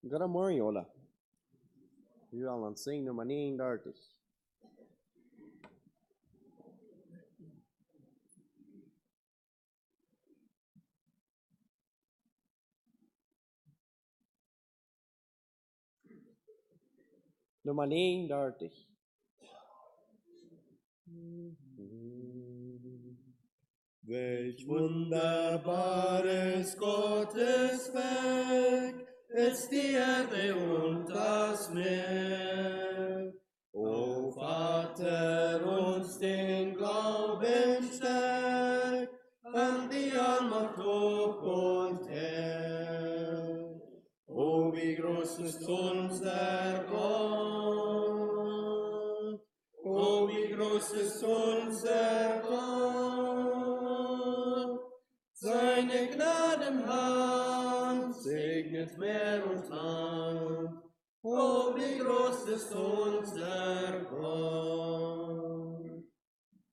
Goedemorgen, Jola. U al aan het zingen nummer 39. Nummer 39. Welch wunderbares Gotteswerk ist die Erde und das Meer. O Vater, uns den Glauben stärk an die Allmacht hoch und Herr. O wie groß ist unser Gott, o wie groß ist unser Gott. Seine Gnadenhand segnet Meer und Land. Oh, wie groß ist unser Gott.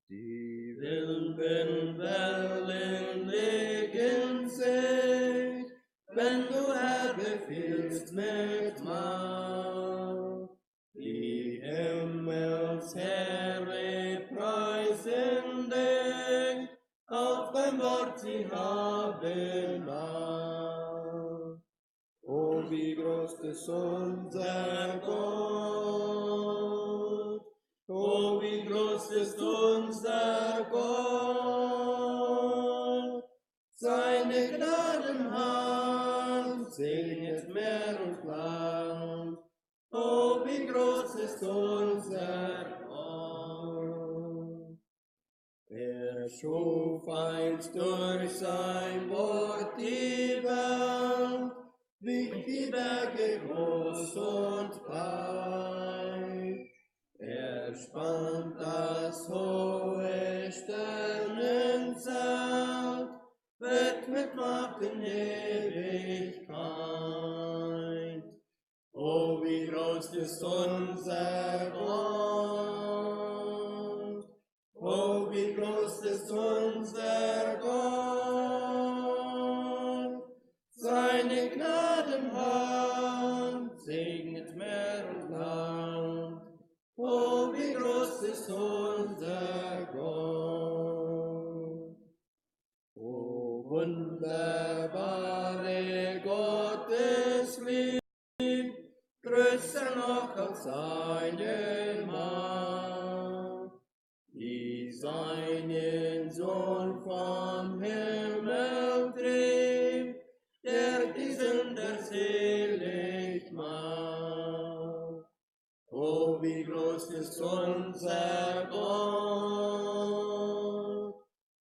Die wilden Wellen legen sich, wenn du Herr befiehlst mit Macht. Die Himmelsheere preisen dich, auf dein Wort sie haben Macht. Oh, wie groß ist unser Gott! Oh, wie groß ist unser Gott! Seine Gnadenhand segnet Meer und Land. Oh, wie groß ist unser Gott! Er schuf einst durch sein Wort die Welt, wich die Berge groß und breit. Er spannt das hohe Sternenzelt, wird mit Macht in Ewigkeit. Oh, wie groß ist unser Gott! Oh, wie groß ist unser Gott! Seine Gnadenhand segnet Meer und Land. Oh, wie groß ist unser Gott! O wunderbare Gotteslieb, größer noch als seine Macht, die seinen Sohn vom Himmel trieb, der die Sünder selig macht. Oh, wie groß ist unser Gott!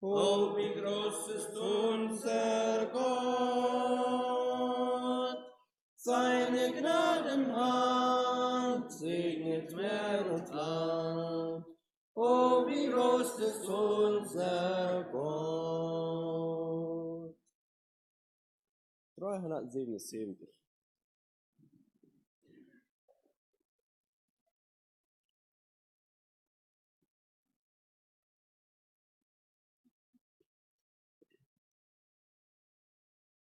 Oh, wie groß ist unser Gott! Seine Gnadenhand segnet Meer und Land. Oh, wie groß ist unser Gott! 377.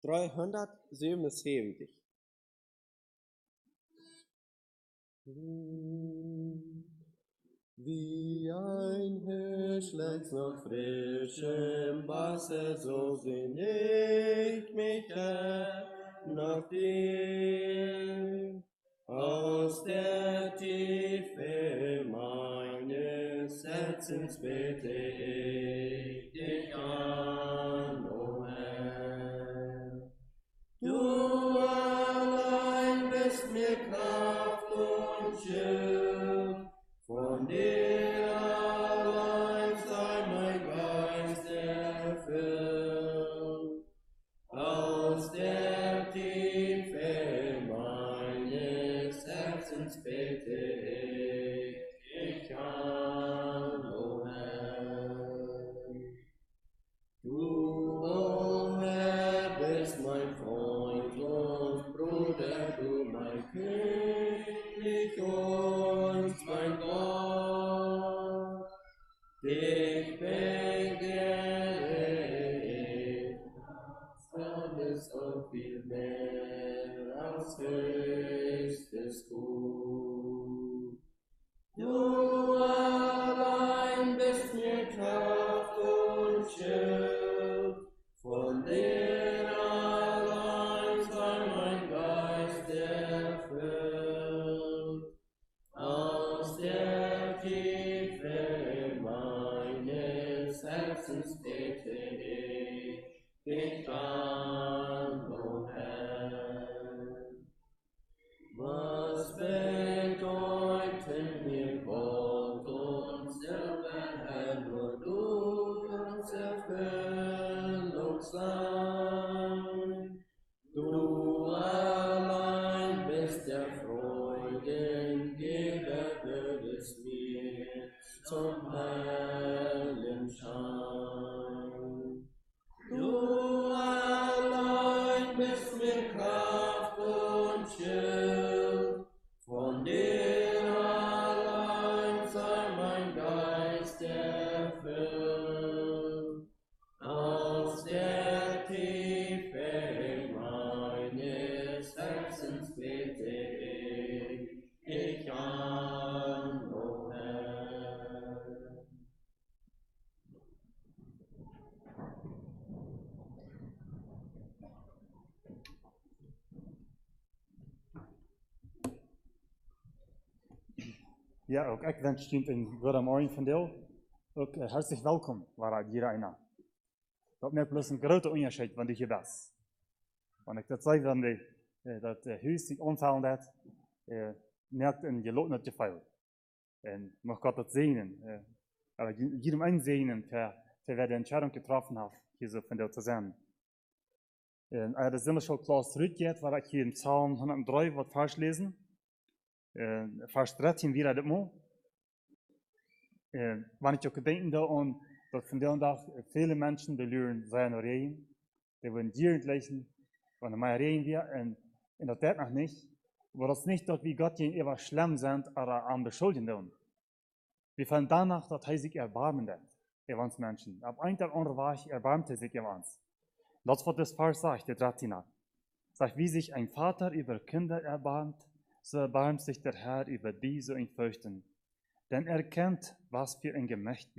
...377. Wie ein Hirschlein nach frischem Wasser, so sehn ich mich nach dir. Aus der Tiefe meines Herzens bete ich dich an, o Herr. Du allein bist mir Kraft und Schild, von dir allein sei mein Geist erfüllt. Aus der Tiefe meines Herzens bete ich dich an, o Herr. Du, o Herr, bist mein Freund und Bruder, du mein König und mein Gott. Dich begehre ich, alles und viel mehr als Höhe. Erfüllung sein. Du allein bist der Freudengeber, würdest mir zum hellen Schein. Du allein bist mir Kraft und Schild, von dir allein sei mein Geist erfüllt. Aus der Tiefe meines Herzens bete ich an, o Herr. Ja, ook ik wens je een goede morgen van deel. Ook hartelijk welkom, waar hier einer. Dat maakt bloß een grote onderscheid wanneer je bent. Want ik dat zei, wanneer dat huis zich onvallen heeft, merkt en je loopt niet te veel. En mag God dat zegenen. Aber jedem einsehen, für wer die Entscheidung getroffen hat, hier so von der zu sein. Das sind wir schon klar zurückgeht, weil ich hier im Psalm 103 was falsch lesen. Vers 13 wieder das Mal. Wanneer ik ook denken aan dat vandaag viele Menschen beluren zijn regen, die worden dierend lezen, wanneer maar regen weer en dat nog niet. Maar dat is niet dat we God gegenüber schlimm sind oder aan beschuldigen. Wir fallen danach, dass er sich erbarmen wird, über uns Menschen. Ab ein Tag andere Weise erbarmt er sich über uns. Das ist, was das Vers sagt, der 13. Sagt, wie sich ein Vater über Kinder erbarmt, so erbarmt sich der Herr über die, so ihn fürchten. Denn er kennt, was für ein Gemächte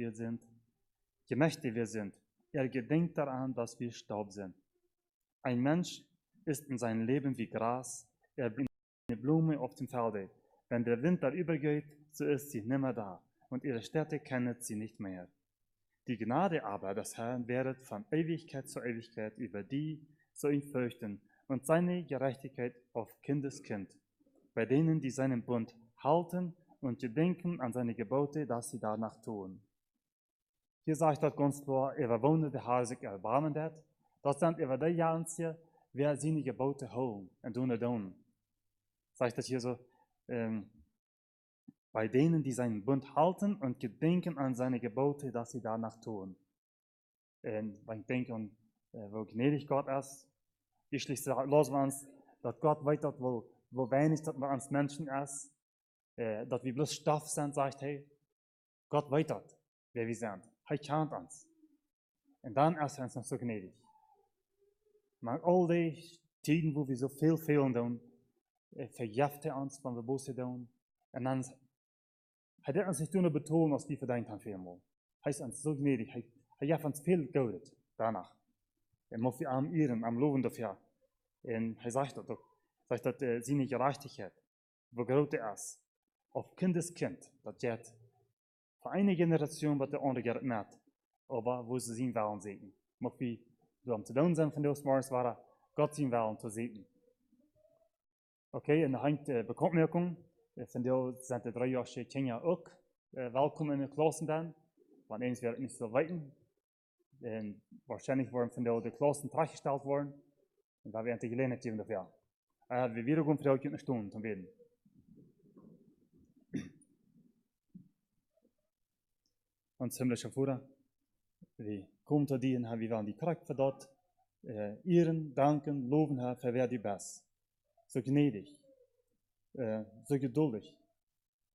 wir sind. Er gedenkt daran, dass wir Staub sind. Ein Mensch ist in seinem Leben wie Gras, er bringt eine Blume auf dem Felde. Wenn der Wind darüber geht, so ist sie nimmer da, und ihre Städte kennen sie nicht mehr. Die Gnade aber des Herrn wäret von Ewigkeit zu Ewigkeit über die, so ihn fürchten, und seine Gerechtigkeit auf Kindeskind, bei denen, die seinen Bund halten und gedenken an seine Gebote, dass sie danach tun. Hier sagt dat ganz klar, wonen de Herr sich erbarmen wird. Dat sind über die Jansen, wer seine Gebote holen und doen. Sagt das hier so, bei denen, die seinen Bund halten und gedenken an seine Gebote, dass sie danach tun. Und wenn ich denke an, wo gnädig Gott ist, schließlich lassen wir uns, dass Gott weiß, dass wo wenig dass wir uns Menschen ist, dass wir bloß Stoff sind, sagt hey, Gott weiß das, wer wir sind. Er kennt uns. Und dann ist er uns noch so gnädig. Maar all die Tiden, wo wir so viel fehlen tun, verjeft er uns, wenn wir Buße tun. Und dann hat er uns nicht nur betonen, als wir verdient haben vielmal. Er ist uns so gnädig. Er hat uns viel gegeben danach. Er muss wir am Ehren, am Loben dafür. Und er sagt das auch. Er sagt, dass seine Gerechtigkeit, wo groß er ist, auf Kindeskind, das geht für eine Generation, was der andere geht nicht. Aber wo sie ihn wollen sehen. Muss wir so am zu tun sein von des Morgens war, Gott ihn wollen zu sehen. Okay, und dann Bekanntmerkung. Von der sind die 3 Jahre Kinder auch willkommen in den Klassen dann. Want eens wird nicht so weit. Und wahrscheinlich worden von der Klassen gleichgestellt worden. Und da werden die Gelegenheit geben dafür. Wir wiederum für euch eine Stunde zu beten. Uns himmlischer Vater, wir kommen zu dir und wir wollen die Kraft für dort ehren, danken, loben, Herr, für wer du bist. So gnädig, so geduldig,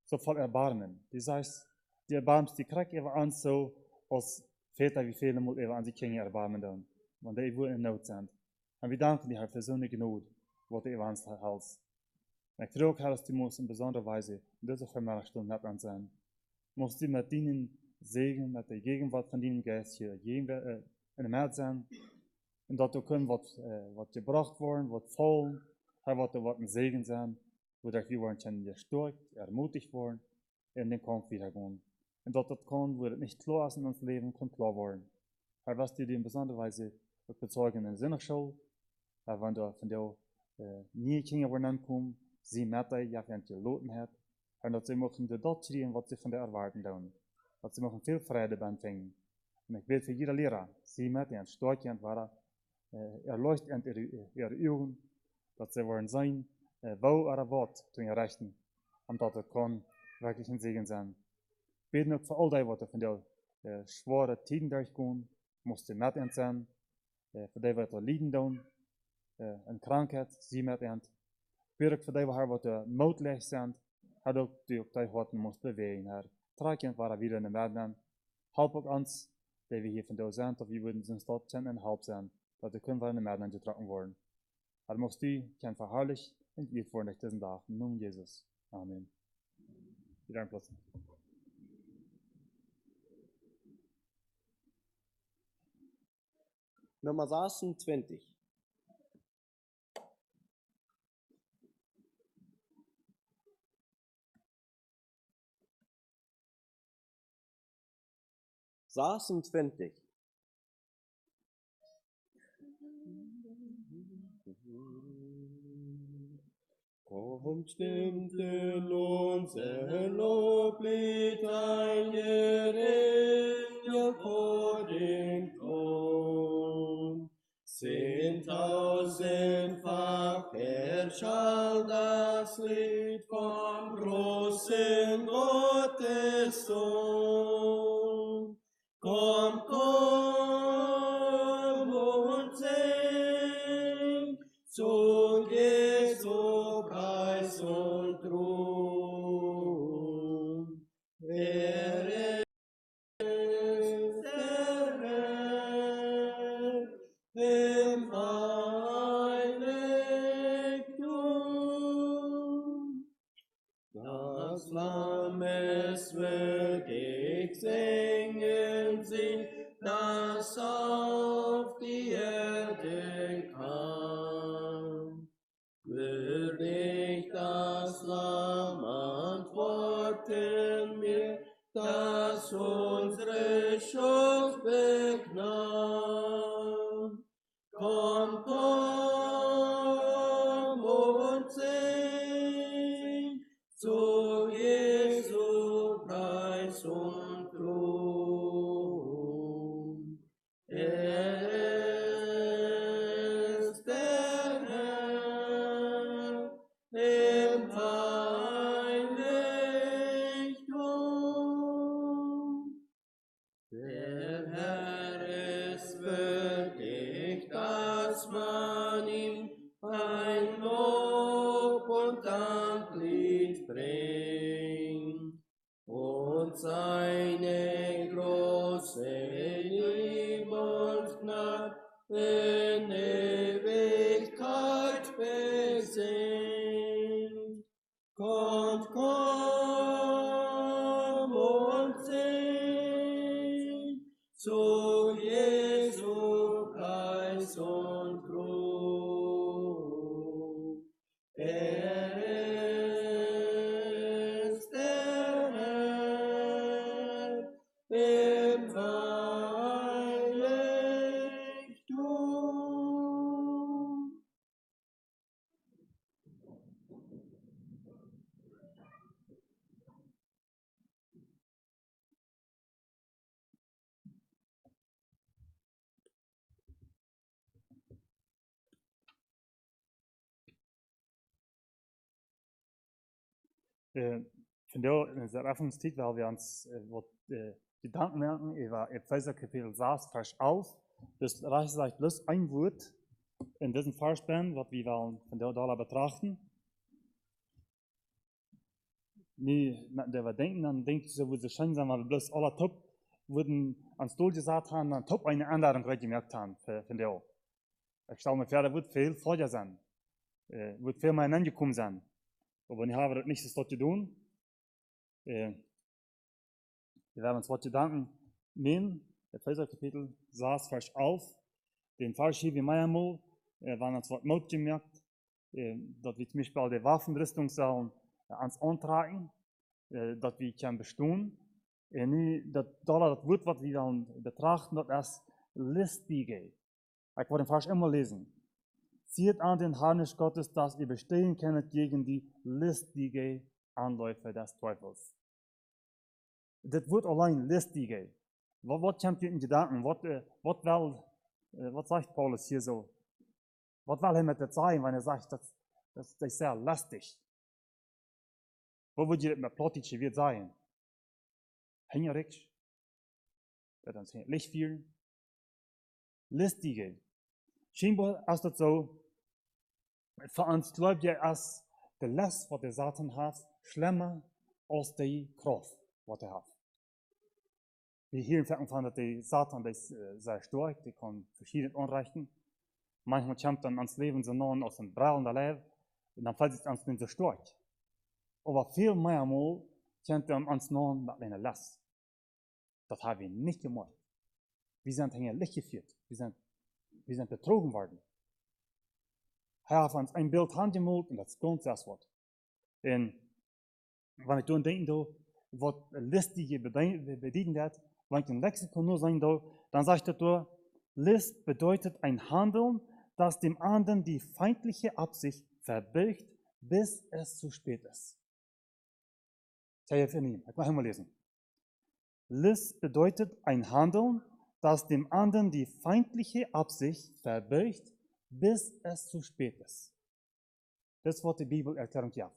so voll Erbarmen. Das heißt, die erbarmst die Kraft über uns so, als Väter wie viele Mal über unsere Kinder erbarmen dann, wenn die wohl in Not sind. Und wir danken dir, Herr, für so eine Gnade, was du über uns hältst. Und ich frage, Herr, dass du musst in besonderer Weise in dieser Vermehrungsstunde mit uns sein. Musst du mit ihnen Segen, mit der Gegenwart von deinem Geist hier in dem Herz sein. Und dass du können, was gebracht worden, was voll, Herr, was ein Segen sein, wodurch wir wollen gestärkt, ermutigt worden, in den Kampf wieder gehen. Und dass das kann, wo das nicht klar ist in unserem Leben, kann klar werden. Herr, was dir in besonderer Weise bezeugen in der Sinnerschule, Herr, wenn du von der nie Kinder worden ankommen, sie mit dir, ja, wenn du loten hat, Herr, dass sie möchten dort kriegen, was sie von der erwarten tun. Dass sie möchten viel Freude beantworten. En ik weet voor iedere leraar, zie met en storkend waren, erleuchtend ihre Augen, dat ze worden zijn, wou er wat toen je rechten, omdat het kon wirklich een Segen zijn. Beten ook voor al die wat er van de zware tijden durchgaan, moesten met hen zijn, voor die wat er lijden doen, een krankheid, zie met hen. Bid ook voor die wat er moedlich zijn, had ook die wat moest bewegen. Her trakend waren weer in de midden. Help ook ons, die we hier van de zijn, of we willen zijn stad zijn en help zijn, dat we kunnen van de midden getrokken worden. Het moest u kan verherrlicht en geëerd worden deze dag. In naam Jezus. Amen. Iedereen plaatsen. Nummer 26. Sechsundzwanzig. Komm, stimmt in unser Loblied ein, ihr Engel vor den Thron. 10.000-fach erschallt das Lied vom großen Gottes Sohn. Komm, komm und sing zu Jesu Preis und Ruhm. Er ist der Herr im Heiligtum. Das Lamm es würdig singen sie, das auf die Erde kam. Würdig das Lamm antworten wir, das unsere Schuld bekam. Komm, komm und sing zu Jesu Preis und Ruhm. Er ist der Herr im Heiligtum. Der Herr ist würdig, dass man ihm ein Lob und Danklied bringt und seine große Liebe und Gnade in Ewigkeit besingt. Kommt, komm und sing zu Jesu Preis und Ruhm. Er ist der Herr im Heiligtum. Von der Eröffnungszeit, weil wir uns Gedanken merken über Epheser Kapitel 6, Vers 11. Das reicht vielleicht bloß ein Wort in diesem Vers, was wir von der Dollar betrachten. Nee, wenn wir denken, dann denke ich, so würde es schön sein, weil wir bloß alle top würden ans Stuhl gesagt haben, dann top eine Einladung gemerkt haben von der. Ich stelle mir vor, da wird viel vorher sein. Wird viel mehr hineingekommen sein. Aber wir haben das nicht so zu tun. Wir werden uns was Gedanken nehmen. Epheser Kapitel 6, Vers 11. Den Vers hier wie mir einmal, waren uns was Mut gemerkt, dass wir zum Beispiel die Waffenrüstung sollen ans antragen, dass wir können bestehen. Nie, das Wort, was wir dann betrachten, das ist listige. Ich wollte den Vers immer lesen. Zieht an den Harnisch Gottes, dass ihr bestehen könnt gegen die listige Anläufe des Teufels. Das Wort allein, listige, Wat kommt in Gedanken? Wat sagt Paulus hier so? Was will er mit das sagen, wenn er sagt, das ist sehr lästig? Wat würde je met plottietje weer zijn? Hängerig? Dat is het licht viel. Listige. Scheinbar ist das so, für uns glaubt ihr, als die Last, was der Satan hat, schlimmer als die Kraft, was er hat. Wir hier im von, dass der Satan ist sehr stark, der kann verschiedene anrichten. Manchmal kommt dann ans Leben so nah aus dem brallenden Leben, und dann fällt es uns nicht so stark. Aber viel mehr mal kommt er uns nah mit einer Last. Das haben wir nicht gemacht. Wir sind hier Licht geführt. Wir sind betrogen worden. Er hat uns ein Bild handgemalt und das ist ganz das Wort. Und wenn ich dann denke, was listige bedienen hat, wenn ich ein Lexikon nur sagen darf, dann sagt er da, List bedeutet ein Handeln, das dem anderen die feindliche Absicht verbirgt, bis es zu spät ist. Ich will mal lesen. List bedeutet ein Handeln, das dem anderen die feindliche Absicht verbirgt, bis es zu spät ist. Das ist, was die Bibelerklärung ja.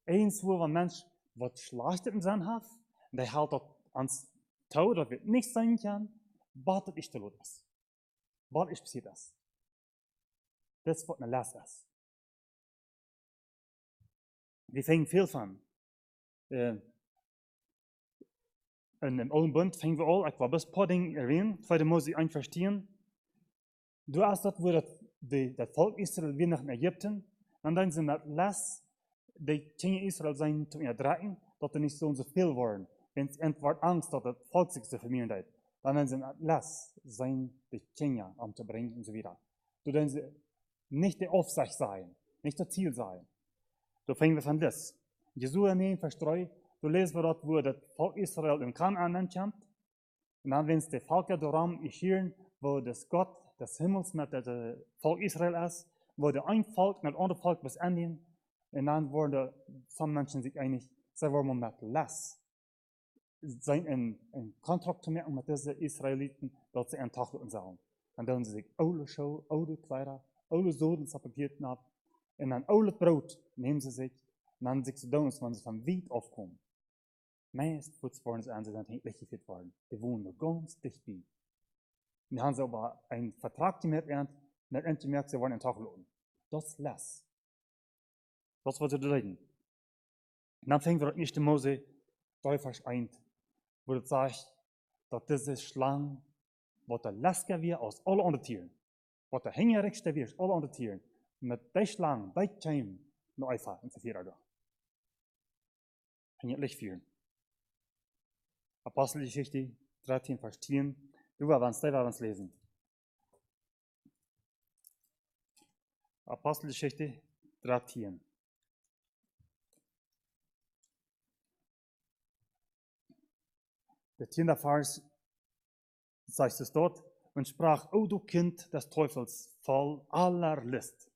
Eens wo ein Mensch was Schlechtes im Sinn hat, und der hält das ans Tod, das wird nicht sein kann, wartet ich zu das. Was ist passiert das? Das ist, was eine Last ist. Wir fangen viel von. Und im Alten Bund fangen wir all, ich will bis ein paar Dinge erwähnen, zweite muss ich verstehen. Du hast das, wo das Volk Israel wieder nach Ägypten, und dann sind das Last, die Kinder Israel sein zu erdrecken, dass sie nicht so und so viel wollen. Wenn es entweder Angst, dass das Volk sich zu vermehren hat, dann sind das Last, sein, die Kinder umzubringen und so weiter. Du dann sie nicht der Aufsicht sein, nicht das Ziel sein. Da fangen wir von das. Jesua 9, Vers 3, du lest dort, wo das Volk Israel in Kanaan kommt, und dann, wenn es die Völker darum ischieren, wo das Gott des Himmels mit dem Volk Israel ist, wo der ein Volk mit einem anderen Volk bis Indien, und dann wurden some Menschen sich einig, sie wollen mit Last sein in Kontrakt zu machen mit diesen Israeliten, dass sie entachteln sollen. Und dann sie sich alle Schuhe, alle Kleider, alle Soden zappiert ab, und dann alle Brot nehmen sie sich, und dann sich so tun, wenn sie von weit aufkommen. Meist wollen sie an, sie sind nicht geführt worden. Die wohnen nur ganz dicht bei. Und haben sie aber einen Vertrag gemacht, und gemerkt, sie wollen entachteln. Das ist Last. Das was sie reden. Und dann fängt wir das 1. Mose 3, Vers 1, wo es sagt, dass diese Schlange, was der Lasker wir aus allen anderen Tieren, was der hängerigste wir aus allen anderen Tieren, mit der Schlange, der Kämen, noch einfach in Verfehler da. Kann ich nicht führen. Apostelgeschichte 13, Vers 10, du willst uns lesen. Apostelgeschichte 13. Der 10. Vers sagt es dort und sprach, O du Kind des Teufels, voll aller List.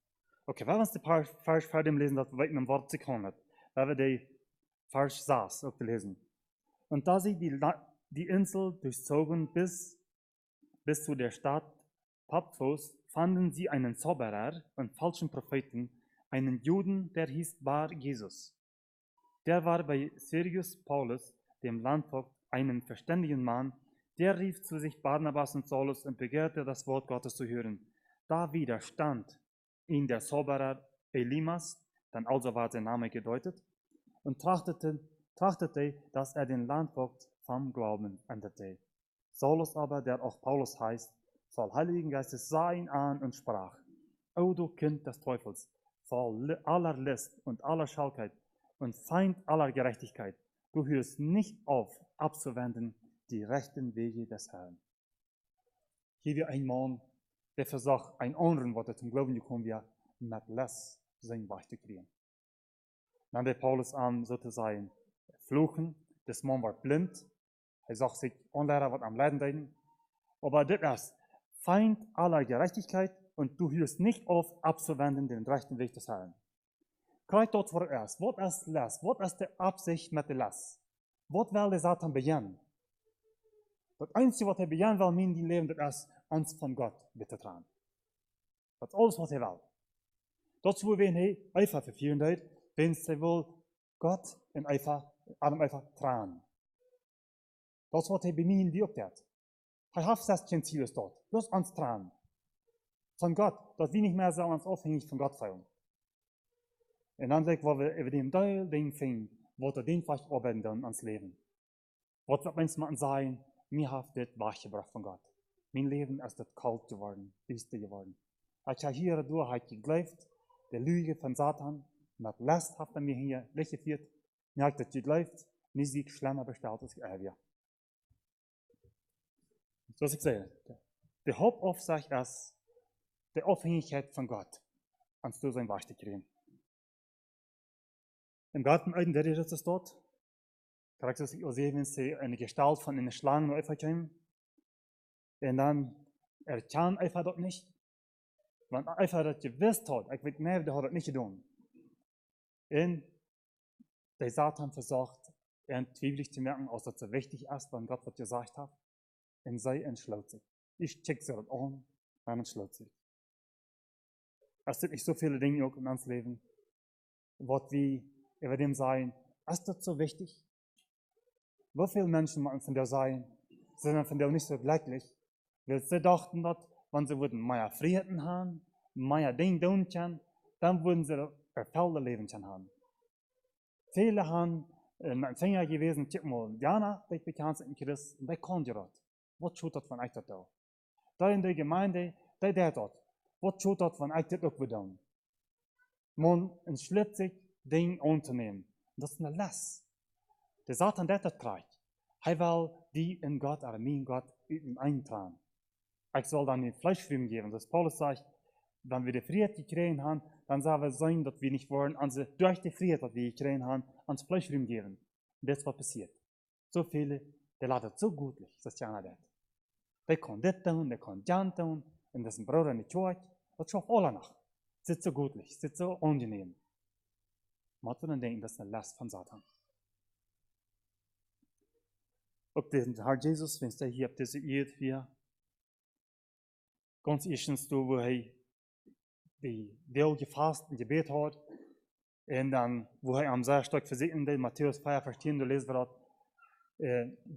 Okay, wenn wir uns den Vers vor dem lesen, dass wir in einem Wort Sekunden hat, weil wir den Vers saß, auch lesen. Und da sie die Insel durchzogen bis zu der Stadt Paphos, fanden sie einen Zauberer und falschen Propheten, einen Juden, der hieß Bar Jesus. Der war bei Sergius Paulus, dem Landvogt, einen verständigen Mann, der rief zu sich Barnabas und Saulus und begehrte, das Wort Gottes zu hören. Da widerstand ihn der Zauberer Elimas, dann also war sein Name gedeutet, und trachtete, dass er den Landvogt vom Glauben änderte. Saulus aber, der auch Paulus heißt, voll Heiligen Geistes sah ihn an und sprach, O du Kind des Teufels, voll aller List und aller Schalkheit und Feind aller Gerechtigkeit, du hörst nicht auf, abzuwenden die rechten Wege des Herrn. Hier wir ein Mann, der versucht, ein anderen, was er zum Glauben gekommen wäre, mit Last sein Weich zu kriegen. Dann der Paulus an, sozusagen, fluchen, das Mann war blind, er sagt sich, Unlehrer, was am Leiden deuten, aber das ist Feind aller Gerechtigkeit und du hörst nicht auf, abzuwenden den rechten Weg des Herrn. Kreuz dort vorerst, was ist Last? Was ist die Absicht mit der Last? Was will der Satan beginnen? Das Einzige, was er bejahen will in die Leben, das ist uns von Gott bitte tragen. Das ist alles, was er will. Dat wo wir hij einfach verführen deed, wenn sie wohl Gott en einfach tragen. Dat is wat hij bij mij in die opdeed. Hij heeft 16 Ziele dort. Bloß uns tragen. Von Gott, dass wir nicht mehr so uns abhängig von Gott sein. Und dann sagt, wo wir über den Teil Ding finden, wo wir den vielleicht arbeiten dann ans Leben. Was wird manchmal sein, mir hat das wachgebracht von Gott. Mein Leben ist das kalt geworden, düster geworden. Ich habe hier durch geglaubt, der Lüge von Satan, mit Last hat er mir hier weggeführt. Mir hat das geglaubt, mir sieht schlimmer bestellt als er. Was ich sage, der Hauptaufsicht ist die Abhängigkeit von Gott, ans du sein Wach zu kriegen. Im Garten Eden, der ist es dort. Kriegst du sich auch sehen, wenn sie eine Gestalt von einer Schlange einfach kommen. Und dann, er kann einfach dort nicht. Wenn er einfach das gewusst hat, ich weiß nicht, der hat das nicht getan. Und der Satan versucht, twiebelig zu merken, als dass er wichtig ist, wenn Gott was gesagt hat. Und sei entschlossen sich. Ich check sie das an, dann entschlossen sich. Es sind nicht so viele Dinge auch in uns Leben, was wir über dem sein, ist das so wichtig? Wie viele Menschen machen von der sein, sind von der nicht so glücklich, weil sie dachten, dass, wenn sie würden mehr Frieden haben, mehr Dinge tun können, dann würden sie das erfüllte Leben haben. Viele haben mit Finger gewesen, guck mal, Jana, die bekannt sind in Christ, und die konnten das. Was tut das, wenn ich das tue? Da in der Gemeinde, die das. Was tut das, wenn ich das auch wieder? Man entschließt sich, Dinge anzunehmen. Das ist eine Last. Der Satan, der das trägt. Er will die in Gott, aber mein Gott, eintragen. Ich soll dann den Fleischfrieden geben. Das Paulus sagt, wenn wir die Freiheit gekriegt haben, dann soll es sein, dass wir nicht wollen, durch die Freiheit, die wir gekriegt haben, ans Fleischfrieden geben. Und das ist was passiert. So viele, die laden so gutlich, dass die einer wird. Der kann das tun, der kann das tun, und das ist ein Bruder in der Kirche. Das schafft alle noch. Das ist so gutlich, das ist so angenehm. Man hat dann denken, das ist eine Last von Satan. Ob der Herr Jesus, wenn er hier auf diese Erde hier, ganz erstens, wo er die Will gefasst und gebet hat, und dann, wo er am Samstag versichert, in Matthäus 5, Vers 10, du lest dort,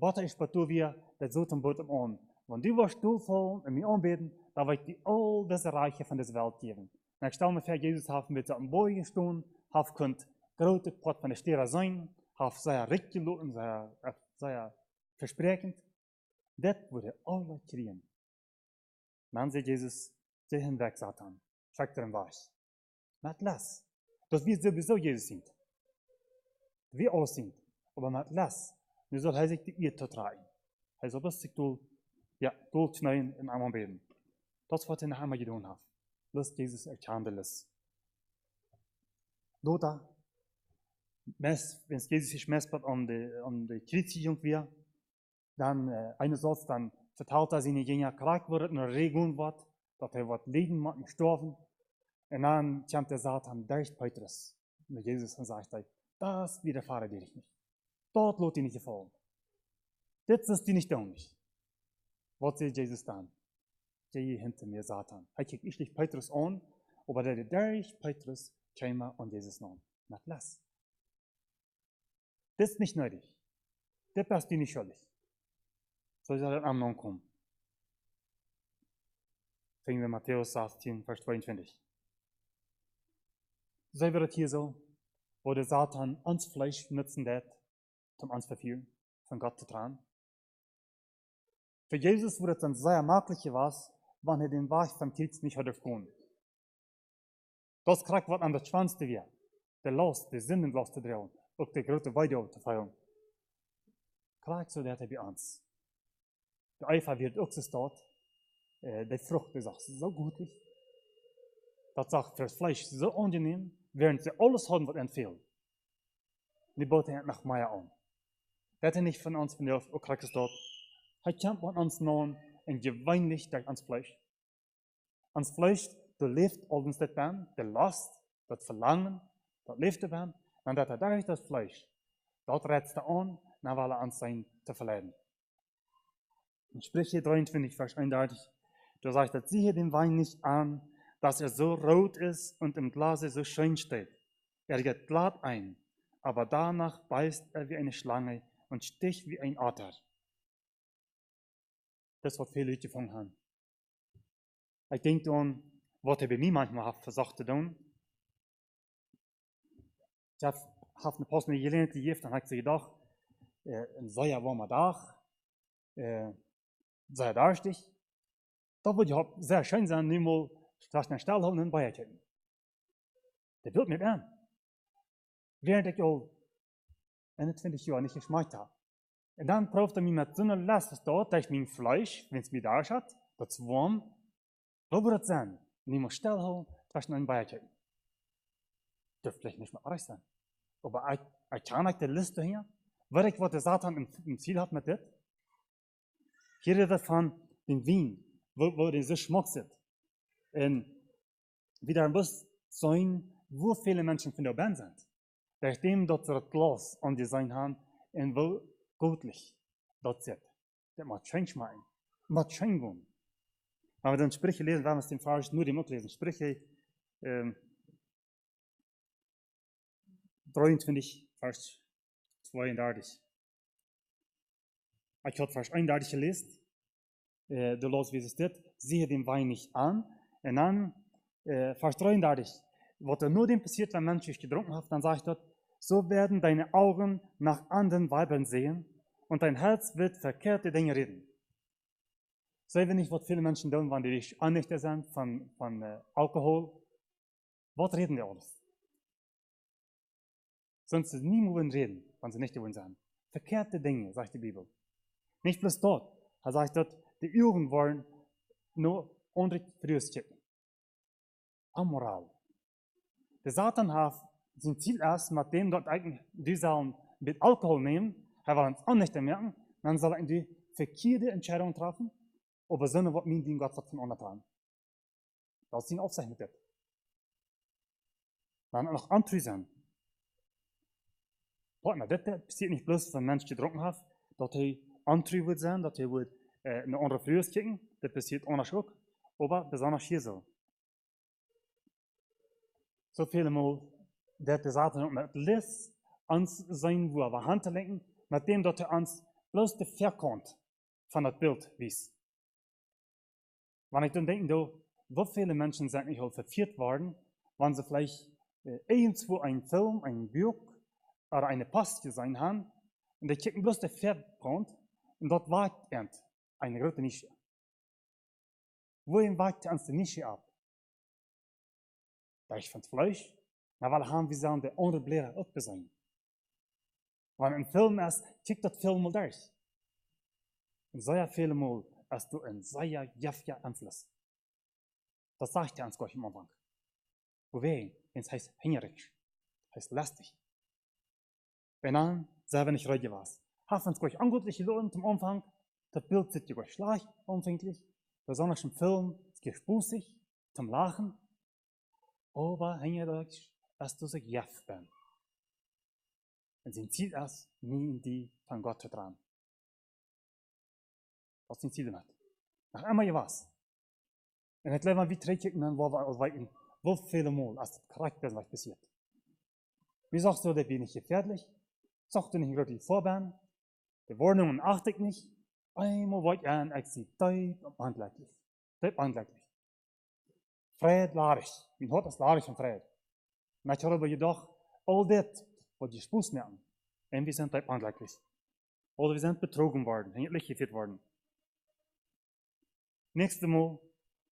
Vater, ich bete wir, das so zum Boten an. Wenn du warst voll und mich anbeten, dann wird dir all diese Reiche von dieser Welt geben. Und ich stelle mir vor, Jesus hat mit so einem Boy stehen, hat könnt große Pot von der Stiere sein, hat sehr recht geloten, sehr versprechend. Das würde alle kriegen. Dann sagt Jesus, geh hinweg, Satan, schickt er im Weiß. Mit Lass, dass wir sowieso Jesus sind. Wir alle sind, aber mit Lass, nu soll er sich die Erde tragen. Er soll das sich durchschneiden in einem Beten. Das, was er nachher mal getan hat. Lass Jesus erkennen lässt. Wenn Jesus sich messt an die Kreuzigung wird, dann einerseits dann verteilt er seine Jünger krank wird und Regeln wird, dass er wird leiden und sterben. Und dann kommt der Satan durch Petrus. Und Jesus sagt, das widerfahre dir nicht. Dort lohnt dir nicht gefallen. Das ist dir nicht dämlich. Was sagt Jesus dann? Geh hinter mir, Satan. Er kriegt nicht Petrus an, aber der durch Petrus käme an Jesus Namen. Nicht lass. Das ist nicht nötig. Das ist dir nicht schuldig. So soll er am Namen kommen. Fingen wir Matthäus 18, Vers 22. So wird es hier so, wo der Satan uns Fleisch nutzen wird, um uns verführen, von Gott zu tragen. Für Jesus wurde es dann sehr merklich was, wenn er den Weg vom Kreuz nicht hat tun. Das kriegt was an der Schwanzte wir, der Last, der Sünden loszudrehen, auch der große Weide zu feiern. Kriegt so der bei uns. Der Eifer wird auch so dort, die Frucht ist auch so gutlich. Das sagt für das Fleisch so angenehm, während sie alles haben, was empfiehlt. Die boten het nach Meier an. Dat er nicht von uns, von der Ukraine dort. Er kämpft mit uns nun und gewöhnlich durch ans Fleisch. Ans Fleisch, du lebt uns das Band, der Last, das Verlangen, das lebt der Band, und dat er durch das Fleisch, dort rätst er an, dann will er uns sein zu verleiden. In Sprüche 23, Vers 31, da sagt er, siehe den Wein nicht an, dass er so rot ist und im Glase so schön steht. Er geht glatt ein, aber danach beißt er wie eine Schlange und sticht wie ein Otter. Das wat veel uit gevangen haben. Ik denk dan, wat hij bij mij manchmal versucht te doen. Ich habe eine Post gelernt, die heeft, dan heb ik ze gedacht, een zeer warme dag, sehr durstig. Dat würde ja sehr schön sein, nur mal straks naar stel houden en bij te. Dat wil niet aan. Während ich al 21 Jahre nicht geschmeckt habe. Und dann prüft er mich mit so einer Last dort, dass mein Fleisch, wenn es mir da hat, das warm, wo wird das sein? Und ich muss stillhalten, zwischen ein Beierchen. Dürfte vielleicht nicht mehr recht sein. Aber ich kann nicht die Liste hier. Weiß ich, was der Satan im Ziel hat mit das? Hier redet von dem Wein, wo der so schmutzig. Und wieder muss sein, wo viele Menschen von der Band sind. Nachdem dat ze het glas aan die zijn haben en wo göttlich dat zit. Dat moet change maken. Moet change doen. Maar we dan Sprüche lesen, werden wir es den Vers nur dem lesen. Sprüche 23, Vers 32. Ich habe Vers 31 gelesen. Du los, wie es dit. Siehe den Wein nicht an. Und dann Vers 33. Was nur dem passiert, wenn Menschen getrunken haben, dann sagt dort, so werden deine Augen nach anderen Weibern sehen und dein Herz wird verkehrte Dinge reden. Sehen wir nicht, was viele Menschen tun, wenn die sich annächtig sind von Alkohol. Was reden die alles? Sonst sie nie mehr reden, wenn sie nicht gewöhnt sind. Verkehrte Dinge, sagt die Bibel. Nicht bloß dort. Er sagt dort, die Augen wollen nur unrecht frühstücken. Amoral. Der Satan hat sein Ziel erst, mit dem dort eigentlich die sollen mit Alkohol nehmen, er will uns auch nicht merken, dann soll er die verkehrte Entscheidung treffen, aber so was mir den Gott sagt von untertan. Das ist ihn aufzeichnet. Dann noch andere sein. Das passiert nicht bloß, wenn ein Mensch getrunken hat, dass er andere wird sein, dass er wird eine andere Frühe kicken, das passiert ohne Schock, aber besonders hier so. So viele Mal, dass der Satan mit List uns sein, wo er Hand lenken, mit dem, dass er uns bloß die Verkont von das Bild wies. Wenn ich dann denke, wie viele Menschen sind nicht auch verführt worden, wenn sie vielleicht irgendwo einen Film, ein Buch oder eine Post gesehen haben, und die kicken bloß die Verkont, und dort wagt eine große Nische. Wohin wagt uns die Nische ab? Da ich von Fleisch, maar weil haben wir sagen, der andere Blätter aufgesehen. Wenn ein Film ist, kickt das Film mal durch. Und sehr viele Mal hast du einen sehr giftigen Einfluss. Das sagt er uns gleich am Anfang. Wohin? Es heißt hängerig, heißt lästig. Wenn dann, selber nicht ruhig was. Haben uns gleich angutlich gelohnt zum Anfang, das Bild sieht dir gleich schlecht, anfänglich, besonders im Film, es geht spusig, zum Lachen. Aber hängerig, dass du so jaff bist. Und sein Ziel ist, nie in die von Gott zu tragen. Was sein Ziel hat. Nach einmal was. Und das Leben, wie trägt ich dann, wo viele Mal, als das korrekt ist, was passiert. Wie sagst du, der bin ich gefährlich? Sagst du nicht gerade die Vorbahn? Die Warnungen achte ich nicht? Einmal wollte ich an, ich sie deut und anglücklich. Deut anglücklich. Fred larig. Mijn hart is larig van vrede. Maar ik heb gedacht, al dit wat je spoes merken. En we zijn tijd onglücklich. Oder wir sind betrogen worden, hänglich geführt worden. Nächstes Mal,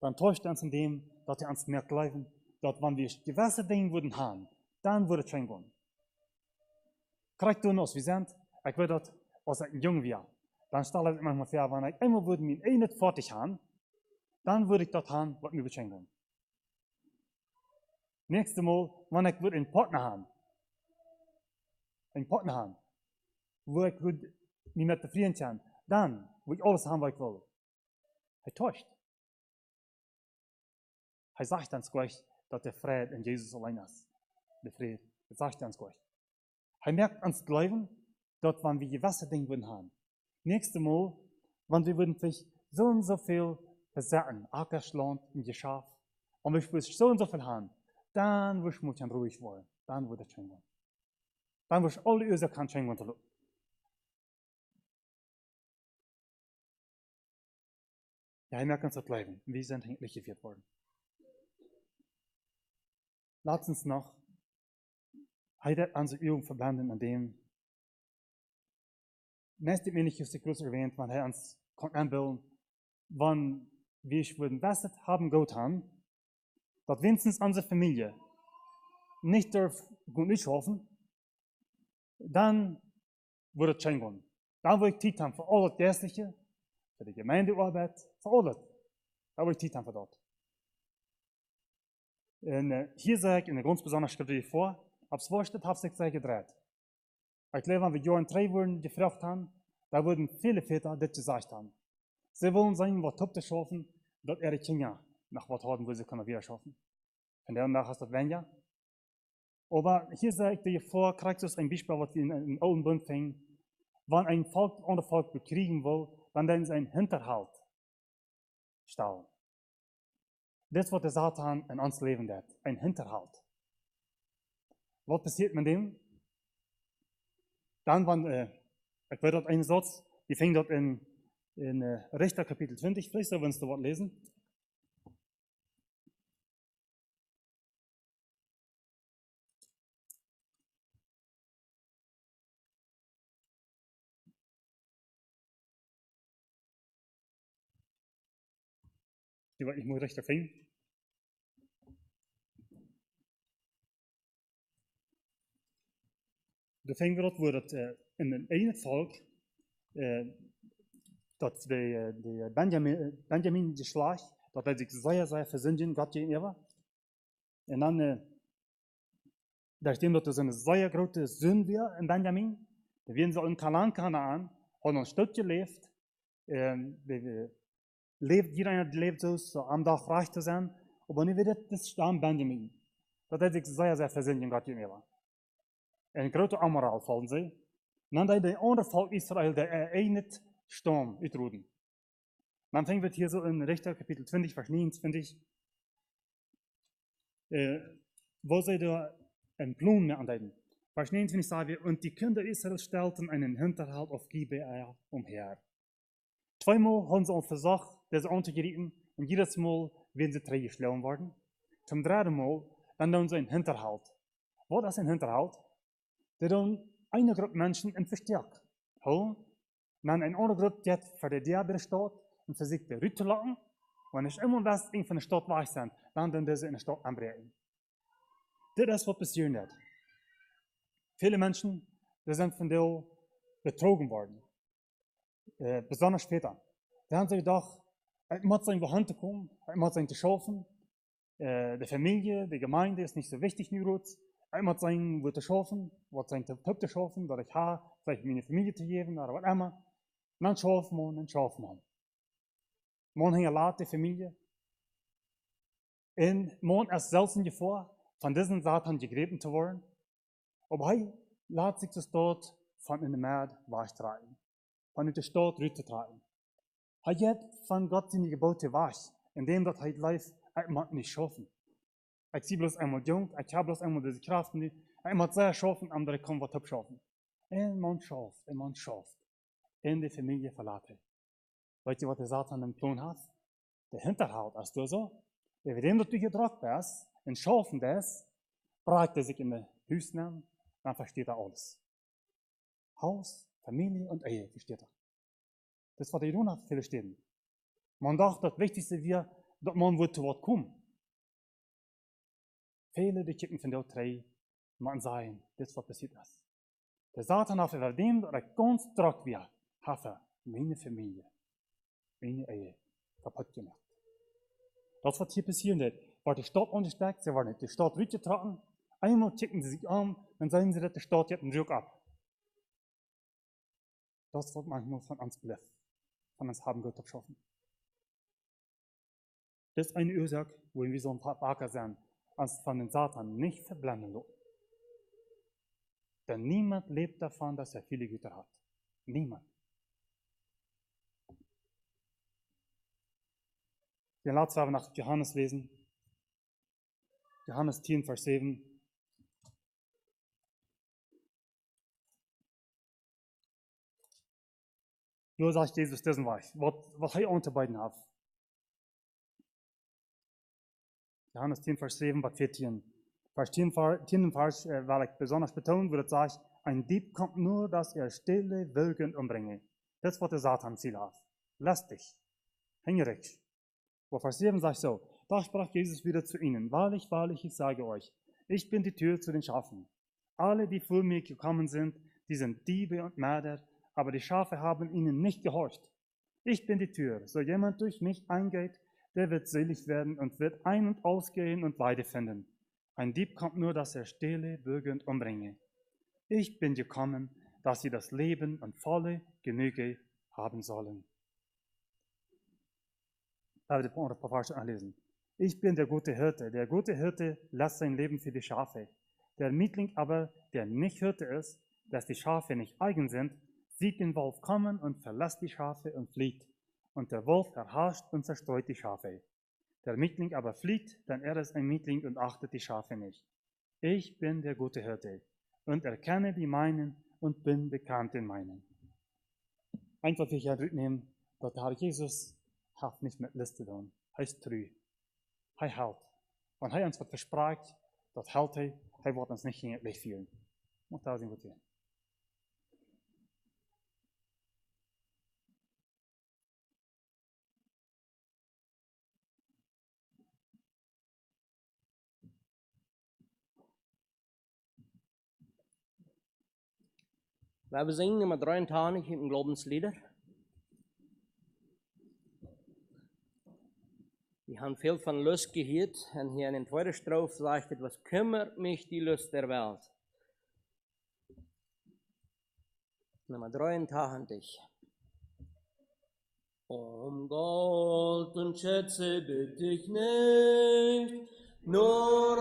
dann täuscht er uns in dem, dass er uns mehr glauben, dass wenn wir gewisse Dinge würden haben, dann würde es schon gehen. Kriegt du noch, wir sind, ich würde das, als ich jung war, dann stelle ich manchmal vor, wenn ich einmal würde mir nicht fertig haben, dann würde ich das haben, was mir beschenken. Nächstes Mal, wenn ich einen Partner haben, wo ich mich mit befrieden kann, dann will ich alles haben, was ich will. Er täuscht. Er sagt uns gleich, dass der Friede in Jesus allein ist. Der Friede, er sagt uns gleich. Er merkt uns glauben, dass wenn wir gewisse Dinge haben. Nächstes Mal, Want wir würden vielleicht so und so viel besagen, Ackerschland und Geschäft. Und wenn wir so und so viel haben, dann wirst du ruhig werden. Dann wird es schön werden. Dann wirst du alle Ursachen schön werden. Ja, hij merkt uns das Leben. Wir sind eigentlich geführt worden. Laat uns noch heute unsere Übung verbinden an dem, nächste Mal nicht die groß erwähnt, wann er uns anbilden, wann wir würden besser haben Gott haben, dass wenigstens unsere Familie nicht darf gut nicht schaffen, dann wird es schön gehen. Dann wird ich Zeit haben für all das Geistliche, für die Gemeindearbeit, für alles. Da wird ich Zeit haben für dort. Und hier sage ich in der ganz besonderen Schrift vor, ab 2 Stunden habe ich sich gedreht. Ich glaube, wenn wir Jahren 3 wurden gefragt haben, da würden viele Väter das gesagt haben. Sie wollen sein, was Top zu schaffen, dass ihre Kinder nach was haben, wo sie können wieder schaffen. Von der nach hast du das weniger. Aber hier sage ich dir vor, Christus ein Beispiel, was wir in den Alten Bund fingen. Wenn ein Volk ohne Volk bekriegen will, dann werden sie einen Hinterhalt stellen. Das ist, was der Satan in uns Leben hat, ein Hinterhalt. Was passiert mit dem? Dann, wenn, ich werde dort einen Satz, die fängt dort in Richter Kapitel 20, vielleicht sollen wir uns da was lesen. Ich muss Richter finden. Da fingen wir dort, wo das in een ene Volk, dat de Benjamin geslacht, dat hij zich zeer verzündigen Gott gegenüber. En dan, da steht dat er so eine sehr große Sünde wäre in Benjamin. Da werden sie in Kanaan, haben ein Stück gelebt. Jeder lebt so am Tag reich zu sein. Aber nu wird das Stamm Benjamin. Dat hij zich sehr verzündigen Gott gegenüber. En grote Amoral vallen sie. En dan dat de andere Volk Israël, der nicht Stamm uitroeden. Dan fängt wir hier so in Richter Kapitel 20, Vers 29, wo sie da einen Plan mehr andeuten. Vers 29 sagen wir, und die Kinder Israels stellten einen Hinterhalt auf Gibea umher. Zweimal haben sie uns versucht, diese anzugerieten, und jedes Mal werden sie geschlagen worden. Zum dritten Mal, dann tun sie einen Hinterhalt. Was ist ein Hinterhalt? Die tun eine Gruppe Menschen in Verstärk holen, dann eine andere Gruppe, die für die Diabe steht, und versucht, die Rüte zu lassen. Wenn ich immer das in von der Stadt weich sind, dann tun diese in der Stadt anbrechen. Das ist, was passiert hat. Viele Menschen, die sind von dir betrogen worden. Besonders später. Die haben sich gedacht, ich muss in die Hand kommen, ich muss in die schaffen. Die Familie, die Gemeinde ist nicht so wichtig, nur ich muss sein, wo zu schaffen, was sein Tipp zu schaffen, dass ich habe, vielleicht meine Familie zu geben oder was immer. Und dann schaffen wir und dann schaffen wir. Man hängt laut die Familie. Und man ist selten vor, von diesen Satan gegriffen zu werden. Aber er lässt sich das dort von in der März wegtreiben. Von in der Stadt rübertreiben. Er geht von Gott seine Gebote weg, indem er live, ich mag nicht schaffen. Ich sehe bloß einmal jung, ich habe bloß einmal diese Kraft nicht. Ich mag sehr schaffen, andere kommen was schaffen. Und man schafft, und man schafft. In die Familie verlassen. Weißt du, was der Satan im Plan hat? Der Hinterhalt, als du so, indem du gedrückt bist, und schaffen das, braucht er sich in den Hüsten, dann versteht er alles. Haus, Familie und Ehe, versteht er. Das war die Idee nach viele Städten. Man dachte, das Wichtigste wäre, dass man wird zu Wort kommen. Viele, die kicken von der drei, man sagen, das was passiert ist. Der Satan hat verdient, dass er ganz trocken wäre, hat meine Familie, meine Ehe kaputt gemacht. Das, was hier passiert ist, war die Stadt angesteckt, sie waren nicht die Stadt rübergetragen, einmal kicken sie sich an, dann sagen sie, dass die Stadt jetzt einen Druck ab. Das wird manchmal von uns bleiben, von uns haben Gott geschaffen. Das ist eine Ursache, wo wir so ein paar Wacker sind, als von den Satan nicht verblenden lassen. Denn niemand lebt davon, dass er viele Güter hat. Niemand. gaan laten we naar Johannes lezen. Johannes 10, vers 7. Hier sagt Jesus diesen Weg, wat hij unterbeiden hat. Johannes 10, vers 7, was 14. Vers 10, Vers, weil ich besonders betonen würde, sagt, ein Dieb kommt nur, dass er stille, wilgen umbringe. Das ist, was der Satan Ziel hat. Lästig, hängerig. Wo Vers 7 sagt so, da sprach Jesus wieder zu ihnen, wahrlich, wahrlich, ich sage euch, ich bin die Tür zu den Schafen. Alle, die vor mir gekommen sind Diebe und Mörder, aber die Schafe haben ihnen nicht gehorcht. Ich bin die Tür, so jemand durch mich eingeht, der wird selig werden und wird ein- und ausgehen und Weide finden. Ein Dieb kommt nur, dass er stehle, bürge und umbringe. Ich bin gekommen, dass sie das Leben und volle Genüge haben sollen. Da wir ein paar Verse anlesen. Ich bin der gute Hirte. Der gute Hirte lässt sein Leben für die Schafe. Der Mietling aber, der nicht Hirte ist, dass die Schafe nicht eigen sind, sieht den Wolf kommen und verlässt die Schafe und flieht. Und der Wolf erhascht und zerstreut die Schafe. Der Mietling aber flieht, denn er ist ein Mietling und achtet die Schafe nicht. Ich bin der gute Hirte und erkenne die meinen und bin bekannt den meinen. Einfach will ich nehmen, dass der Herr Jesus hat nicht mit Liste tun. Hij is treu. Hij hält. Und hij uns wat verspricht, das hält hij. Hij wird uns nicht in het licht führen. Moet daar zien wat hier. We zingen nummer 23 im Glaubenslieder. Wir haben viel von Lust gehört und hier in der zweiten Strophe sagt es, was kümmert mich die Lust der Welt? Nummer 23. Um Gold und Schätze bitte ich nicht, nur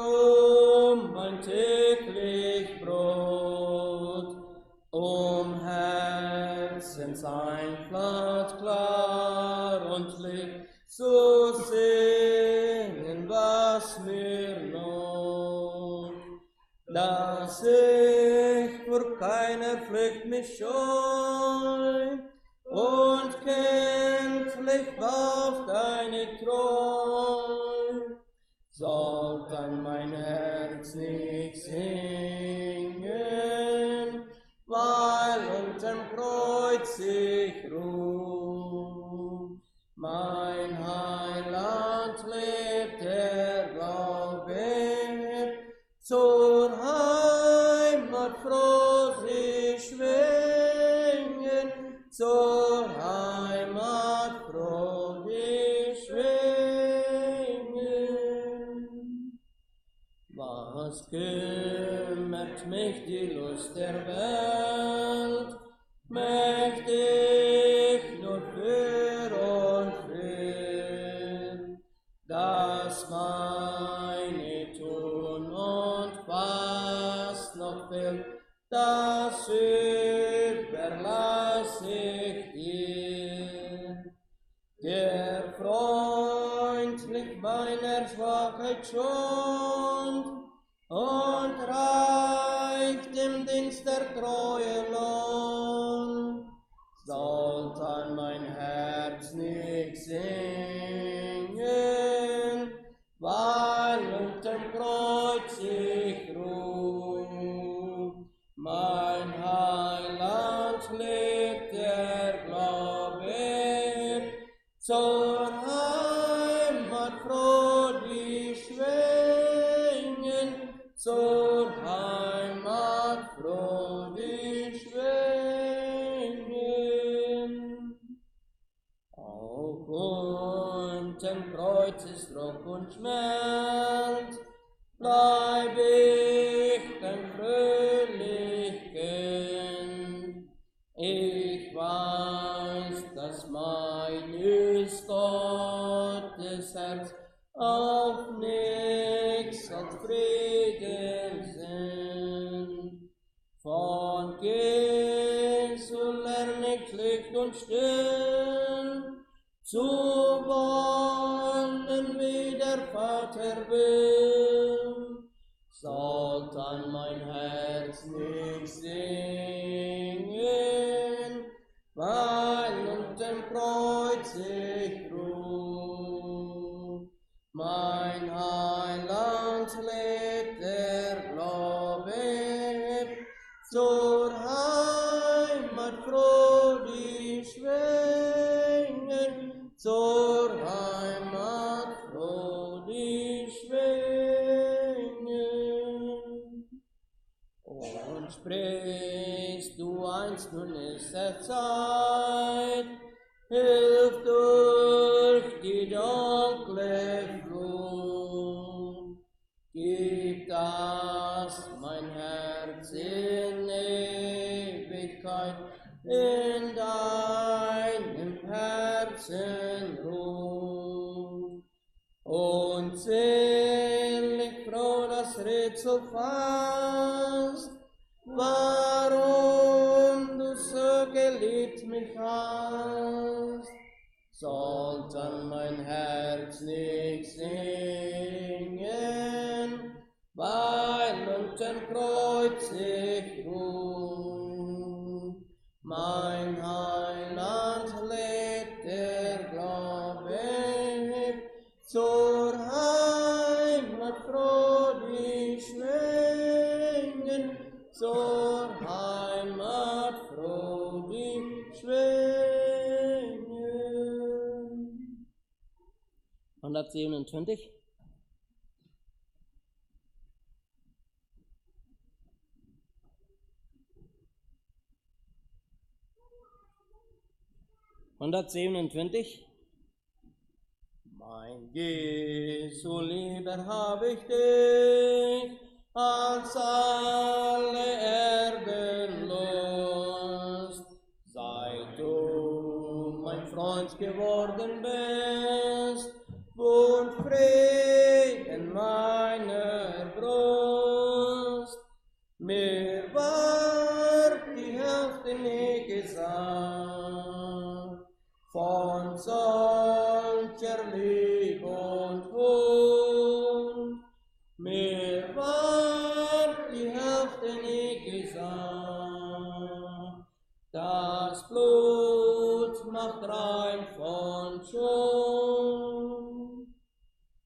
um mein täglich Brot, um Herzenseinfluss klar und licht zu singen, was mir lohnt, dass ich vor keiner Pflicht mich scheu und kenntlich auf deine Treu, soll dann mein Herz nicht singen, weil unterm Kreuz ich ruh. Mein Heiland lebt, der Glaube, zur Heimat froh sich schwingen, zur Heimat froh sich schwingen. Was kümmert mich die Lust der Welt, möchte ich nur für und für das meine tun und was noch will, das überlasse ich dir. Der freundlich meiner Schwachheit schont und reicht im Dienst der Treue Lohn, sollt an mein Herz nicht singen, weil unterm Kreuz ich ruh. Mein Heiland lebt, der Glaube, zur Heimat froh die schwingen, zur Heimat froh die schwingen. Auch unterm Kreuzesdruck und Schmerz bleib ich dann fröhlich Kind. Ich weiß, dass meines Gottes Herz auf nichts als Frieden sind. Von Jesu lern ich Licht und still, zu wollen tun, wie der Vater will. Sollt an mein Herz nicht singen, weil unter dem Kreuz ich ruh. Mein Heiland lebt, der Glaube zur Heimat froh die schwingen, zur Heimat froh die schwingen. Und sprichst du einst, nun ist es Zeit, hilf durch die dunkle Flut. Gib das mein Herz in Ewigkeit, in deinem Herzen ruht. Und selig froh das Rätsel fasst, warum du so geliebt mich hast. Sollt an mein Herz nicht singen, weil unterm Kreuz ich ruh. Mein Heiland lebt, der Glaube zur Heimat froh die schwingen, zur Heimat froh die schwingen. 127. Mein Jesu, lieber hab ich dich, als alle Erdenlust. Seit du mein Freund geworden bist, wohnt Frieden meiner Brust. Mir war die Hälfte nie gesagt, von solcher Lieb und Huld. Mir war die Hälfte nie gesagt, das Blut macht rein von Schuld.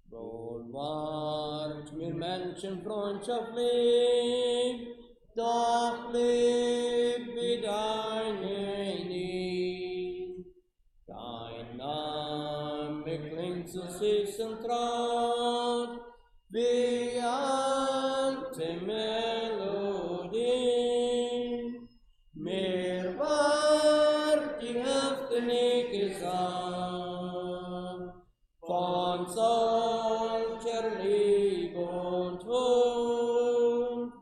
Wohl ward mir Menschenfreundschaft lieb, doch lieb wie deine nie. Dein Name klingt so süß und traut, wie alte Melodie. Mir war die Hälfte nie gesagt, von solcher Lieb und Huld.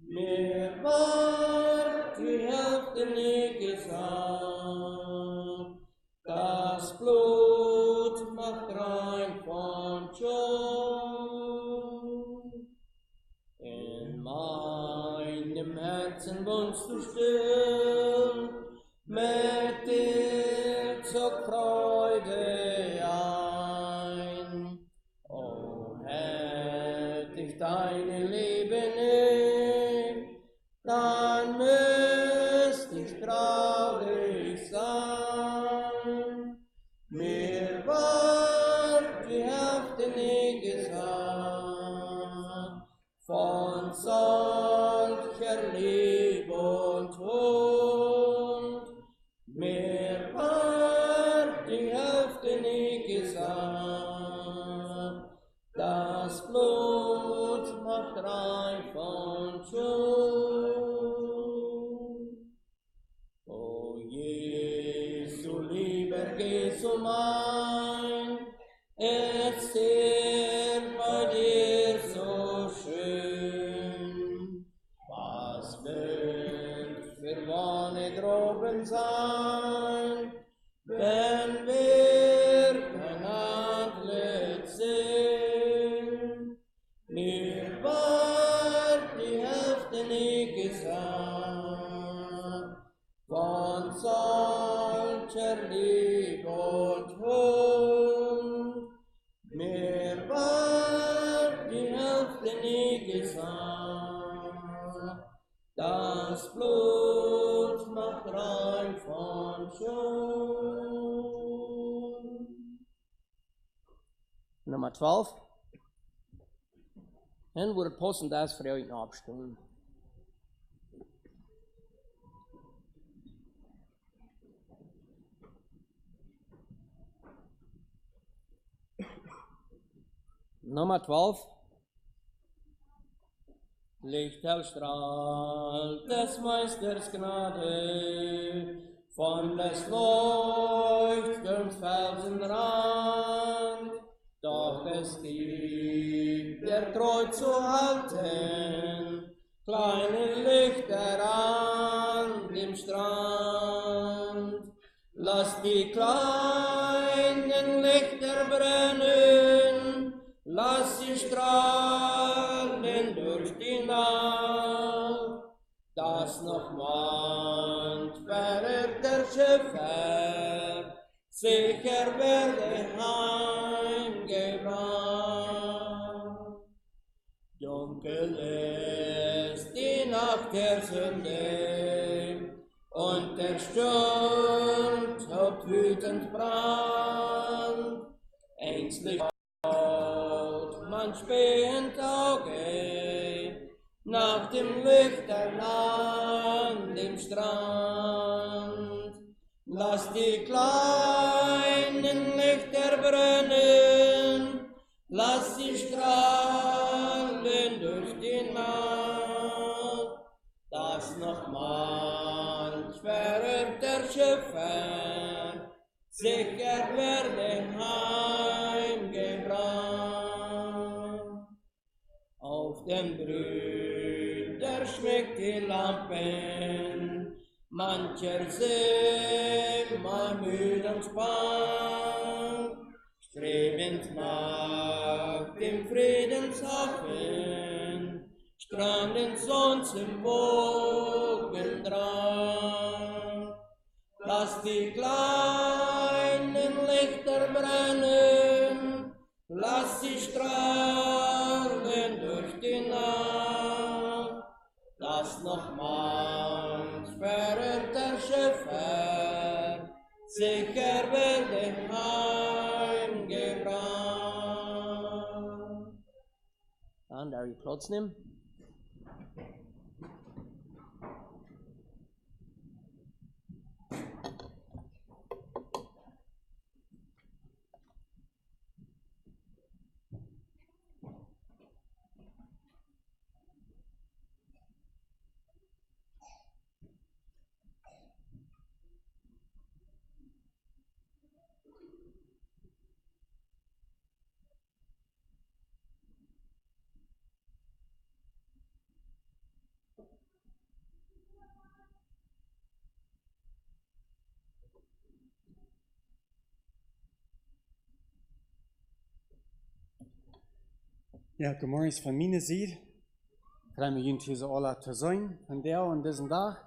Mir war die Hälfte nie gesagt, das Blut macht rein von Schuld. In meinem Herzen wohnst du still, mit dir zur Freude ein. O, hätt ich deine Liebe nicht, dann müsst ich traurig sein. Mir war die Hälfte nie gesagt, von solcher Lieb und Huld. Mir war die Hälfte nie gesagt, das Blut macht rein von Schuld. O Jesu, lieber Jesu mein, es ist bei dir so schön. Was wird für Wonne droben sein, wenn wir kein Antlitz sehen? Mir war die Hälfte nie gesagt, von solcher Lieb und Huld. Mir mir war die Hälfte nie gesagt. Das Blut macht rein von Schuld. Nummer 12. En wordt passen das voor jou in opstellen. Nummer 12. Licht erstrahlt des Meisters Gnade von des Leuchtturms Felsenrand. Doch es gibt der treu zu halten, kleine Lichter an dem Strand. Lass die kleinen Lichter brennen, lass sie strahlen durch die Nacht, dass noch manch verirrter Schiffer sicher werde heimgebracht. Dunkel ist die Nacht der Sünde und der Sturm tobt wütend Brand. Ängstlich man spähend Auge nach dem Lichtern an dem Strand. Lass die kleinen Lichter brennen, lass sie strahlen durch die Nacht, dass noch manch verirrter Schiffer sicher werde heimgebracht. Auf den Brüder schmeckt die Lampen, mancher See mal müd und spann, strebend nach dem Friedenshafen, strandend sonst im Wogendrang. Lass die kleinen Lichter brennen, lass sie strahlen durch die Nacht, dass noch manch verirrter Schiffer sicher werde heimgebracht. Dann darf ich Platz nehmen. Ja, guten Morgen von meiner Seite. Ich freue mich, hier alle zu sein, von der und diesen Tag.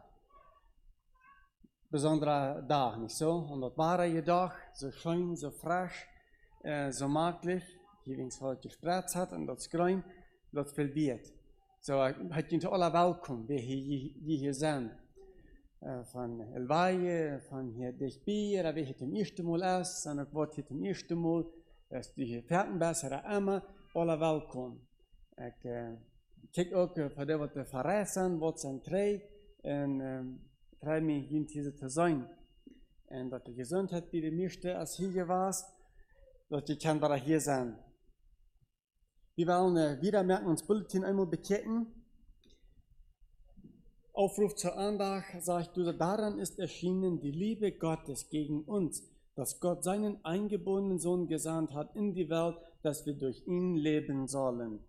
Besonderer Tag, nicht so? Und das war ein Tag, so schön, so frisch, so maglich, hier wenigstens heute gesprägt hat und das Grün, das viel wird. So, hat ihr alle willkommen, wir hier sind. Von Elwaie, von hier dichtbei, oder wie hier zum ersten Mal ist, und auch was hier zum ersten Mal, dass die hier Fertenbesser immer, alle welkom. Ik kijk ook voor de wat te verreizen, wat zijn trei, en freue mich, hier zu sein. Und dass die Gesundheit bei der meisten als hier was, dass die Kinder hier sein. Wir wollen wieder merken, uns Bulletin einmal bekehren. Aufruf zur Andacht, sagt du, daran ist erschienen die Liebe Gottes gegen uns, dass Gott seinen eingeborenen Sohn gesandt hat in die Welt, dass wir durch ihn leben sollen.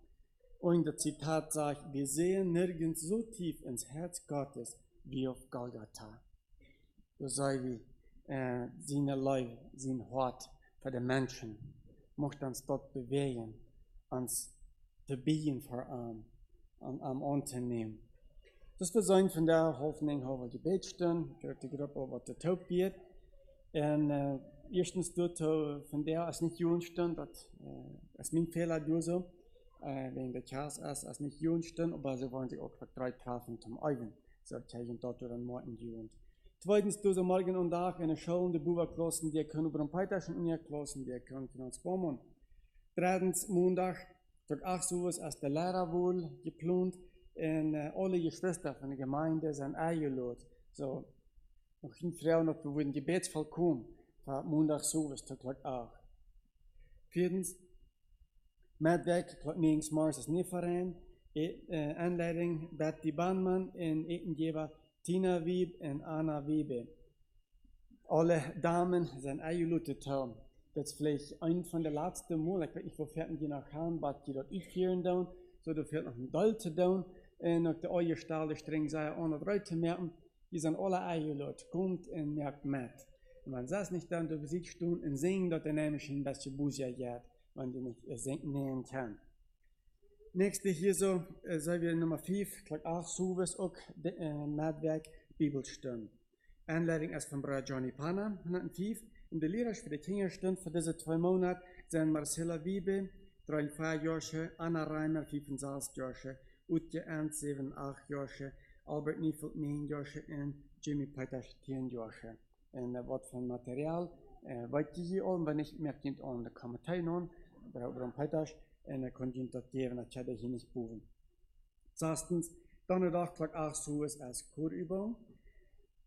Und das Zitat sagt, wir sehen nirgends so tief ins Herz Gottes wie auf Golgatha. So sei wie seine Leib, sein Hort für die Menschen, möchte uns dort bewegen, uns zu bieten vor ihm, am Unternehmen. Das wir sein von der Hoffnung, haben wir Gebet stehen, gehört die Gruppe, was der Taub wird. Und Erstens dort von der als nicht Juden stand, das ist mein Fehler durch so, wegen der Chance als nicht Juden stand, aber so waren sie auch 3 Treffen zum Eigen, so ich dort dann morgen Juden. Zweitens durch so morgen und Tag in der Schule, die Buberklassen, die können über den Peiterschen und die Klassen, die können von uns kommen. Drittens Montag, durch 8 Uhr als der Lehrer wohl geplant, und alle Geschwister von der Gemeinde sind eingeladen. So, noch 5 Frauen, noch wir wurden Gebetsfall kommen, von Montag so bis zur Tag 8. Viertens, Mittwoch, Tag 9 Mars ist nicht verein, Anleitung, Betty Bahnmann und Etengeber Tina Wieb und Anna Wiebe. Alle Damen sind eingeladen. Das ist vielleicht ein von der letzten Mal, ich weiß nicht, wo fährt die nach Hause, was die dort aufführen tun, so da fährt noch ein Doll zu tun, und auf der Eier Stahl, der streng sei, ohne Leute merken, die sind alle eingeladen, kommt und merkt mit. Und man sagt nicht dann, du sitzt stehen und singen, dass der nämlich ein bisschen Busia geht, wenn die nicht singen kann. Nächste hier so, sei wir Nummer 5, Tag 8, Suves auch, Netzwerk, Bibelstunde. Anleitung ist von Bruder Johnny Panna, 105. Und der Lehrer für die Kinderstunde für diese 2 Monate sind Marcella Wiebe, 3,5 Jahre, Anna Reimer, 65 Jahre, Utje Ernst, 7,8 Jahre, Albert Niefeld, 9 Jahre und Jimmy Peiters, 10 Jahre. Und was von Material, weiß ich hier auch, wenn ich mir Kind an der Kommentar noch, Bruder Peiters, und er konnte ihn dort geben, das hätte ich hier nicht buchen. Sechstens, Donnerstag, Tag 8 Uhr als Chorübung.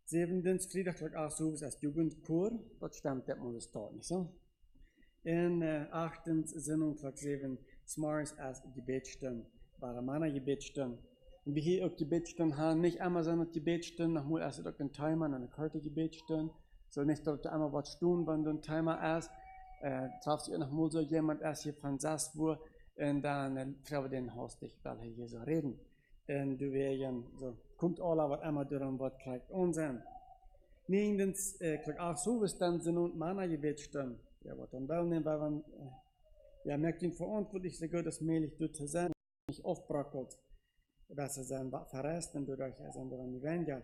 7. Freitag, Tag 8 Uhr als Jugendchor, das stimmt, das muss es dort nicht so. Und 8. Sendung, Tag 7, Smars als Gebetsstunde, war meine Gebetsstunde. Und wir hier auch Gebetsstunde haben, nicht einmal so eine Gebetsstunde, noch mal erst auch ein Timer und eine Karte Gebetsstunde, so nicht dort einmal was tun, wenn du ein Timer ist, trifft sich noch mal so jemand erst hier von 6 Uhr, und dann treffen wir den Host, ich will hier so reden. Und du wirst so, kommt alle, was einmal durch ein Wort kriegt, und sein. 9. Tag 8 Uhr ist dann Sinn und Mana Gebetsstunde. Ja, was dann will nehmen, weil man, ja, merkt ihn verantwortlich, so gut, das mehlig dort zu sein, nicht aufbrackelt, dass er sein verreist, und dadurch er sein daran gewinnt, ja.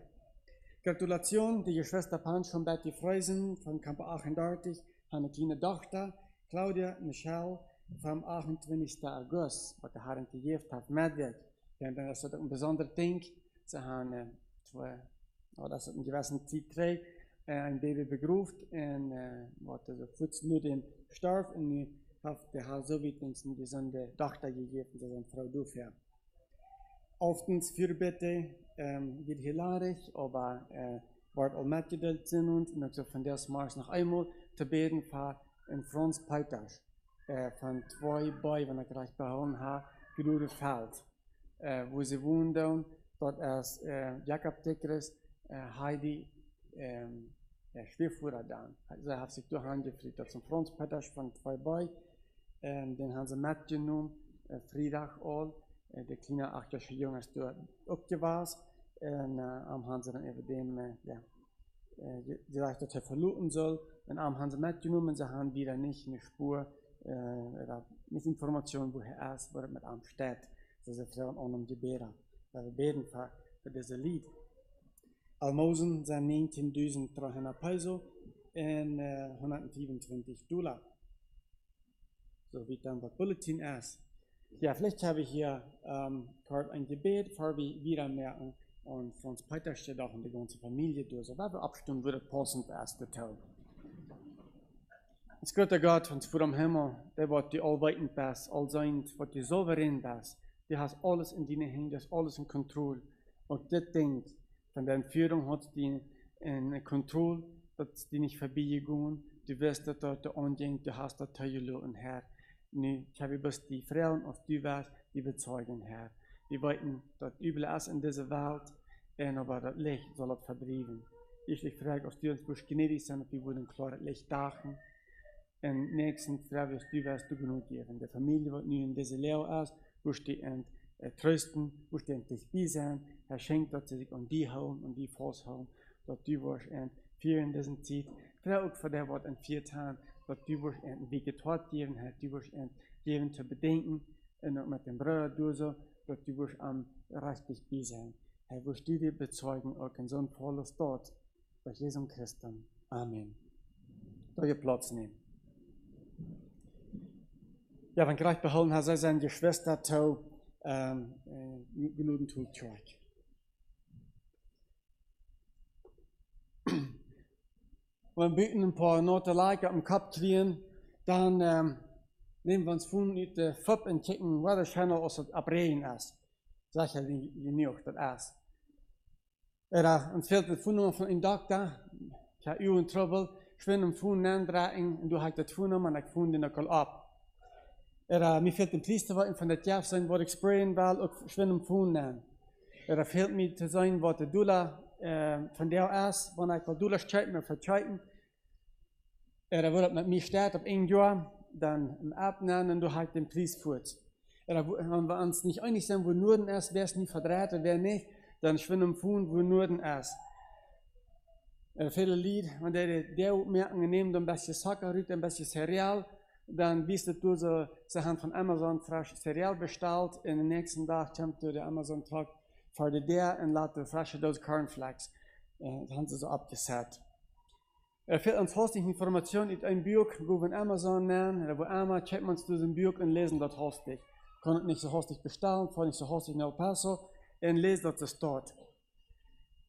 Gratulation, die Geschwister Pansch von Betty Freisen, von Campo 38, haben eine kleine Tochter, Claudia Michelle, vom 28. August, was der Herr gegeben hat, Mittwoch. Ja, dann ist das ein besonderes Ding. Sie haben das hat eine gewisse Zeit trägt, ein Baby begruft und was also kurz nur den starb und nu hat der Herr so wie eine gesunde Tochter gegeben, das eine Frau dafür. Oftens Fürbitte wird hilarisch, aber wird auch mitgedeelt sind und also von der Mars noch einmal zu beten für in Franz Peiters von 2 Boy, wenn er gleich behauen hat, Grüne Feld. Wo sie wohnen, dort ist Jakob Tekres, Heidi, der Schwiefuhrer dann. Sie haben sich durchgefriert, das ist Franz Peters von 2 Boy, den haben sie mitgenommen, Freitag all, der kleine 8-jährige Junge ist dort abgewasst, und haben sie dann eben dem, gesagt, dass er verloren soll, und haben sie mitgenommen, sie haben wieder nicht eine Spur, oder nicht Informationen, woher er ist, wo er mit ihm steht. Das ist Frauen auch noch gebeten. Wir beten für dieses Lied. Almosen sind 19.300 Peso und $125. So wie dann das Bulletin ist. Ja, vielleicht habe ich hier ein Gebet, bevor wir wieder merken. Und Franz Peter steht auch in die ganze Familie durch. So, weil wir abstimmen, würde passend erst Teil. Es Gott der Gott, uns vor dem Himmel, der wird die allweiten Best, allseind, wird die souverän Best. Die hast alles in deinen Händen, das alles in Kontrolle. Und das Ding, von der Führung hat die in Kontrolle, dass die nicht vorbeigegangen. Du wirst das dort angehen, du hast das teilgelassen, Herr. Nee, ich habe bloß die Frauen auf die Welt, die bezeugen, Herr. Die wollten, dass übel ist in dieser Welt, aber das Licht soll es verdrängen. Ich frage, ob die uns gnädig sind, ob die würden klar das Licht dachen. Und nächsten Frage, ob du wirst du genug geben. Die Familie wird nun in dieser Lehre ist, wo die trösten, wo die endlich bei sein. Herr schenkt, dass sie sich an die hauen und die festhalten, dass du wirst viel in dieser Zeit. Frage auch für der Wort in 4 Tagen, dass du wirst ein Vegetat geben, Herr, du wirst geben zu bedenken, und auch mit dem Bruder du so, dass du wirst am richtig bei sein. Herr, wirst du dir bezeugen, auch in so ein volles Dort, bei Jesu Christus. Amen. da ihr Platz nehmen. Ja, wenn gleich behalten hat, sei seine Geschwister zu genügend tut zurück. Wenn wir ein paar Noten am Kopf kriegen, dann nehmen wir uns von der Fub und checken, was das Channel aus dem Abreden ist. Sag ja nicht, das ist. Uns fehlt das Phone von einem Doktor, ich habe in Trouble, ich will ein Phone andragen und du hast das Phone und ich phone den auch ab. Mir fehlt ein Priester von der Jeff sein, was ich sprayen will, und ich will ein Phone nehmen. Fehlt mir zu sein, was der Dula von der ist, wenn ich Dula streiten, mir verzeiten. Wird mit mir steht auf ein Jahr, dann im Abnehmen und du hast den Preis fort. Wenn wir uns nicht einig sind, wo Norden ist, wer es nicht verdreht, wer nicht, dann schwimmen wir wo Norden ist. Viele Lied, wenn der merken, nehmen ein bisschen Zucker, ein bisschen Cereal, dann bist du so, sie haben von Amazon frisch Cereal bestellt, und den nächsten Tag kommt der Amazon-Tag für der und lässt die frische Dose Cornflakes. Das haben sie so abgesetzt. Fehlt uns hostig Informationen in einem Buch, wo wir Amazon nennen, wo einmal checkt man diesen Buch und lesen das hostig. Kann es nicht so hostig bestellen, fahre nicht so hostig in El Paso und lese das dort.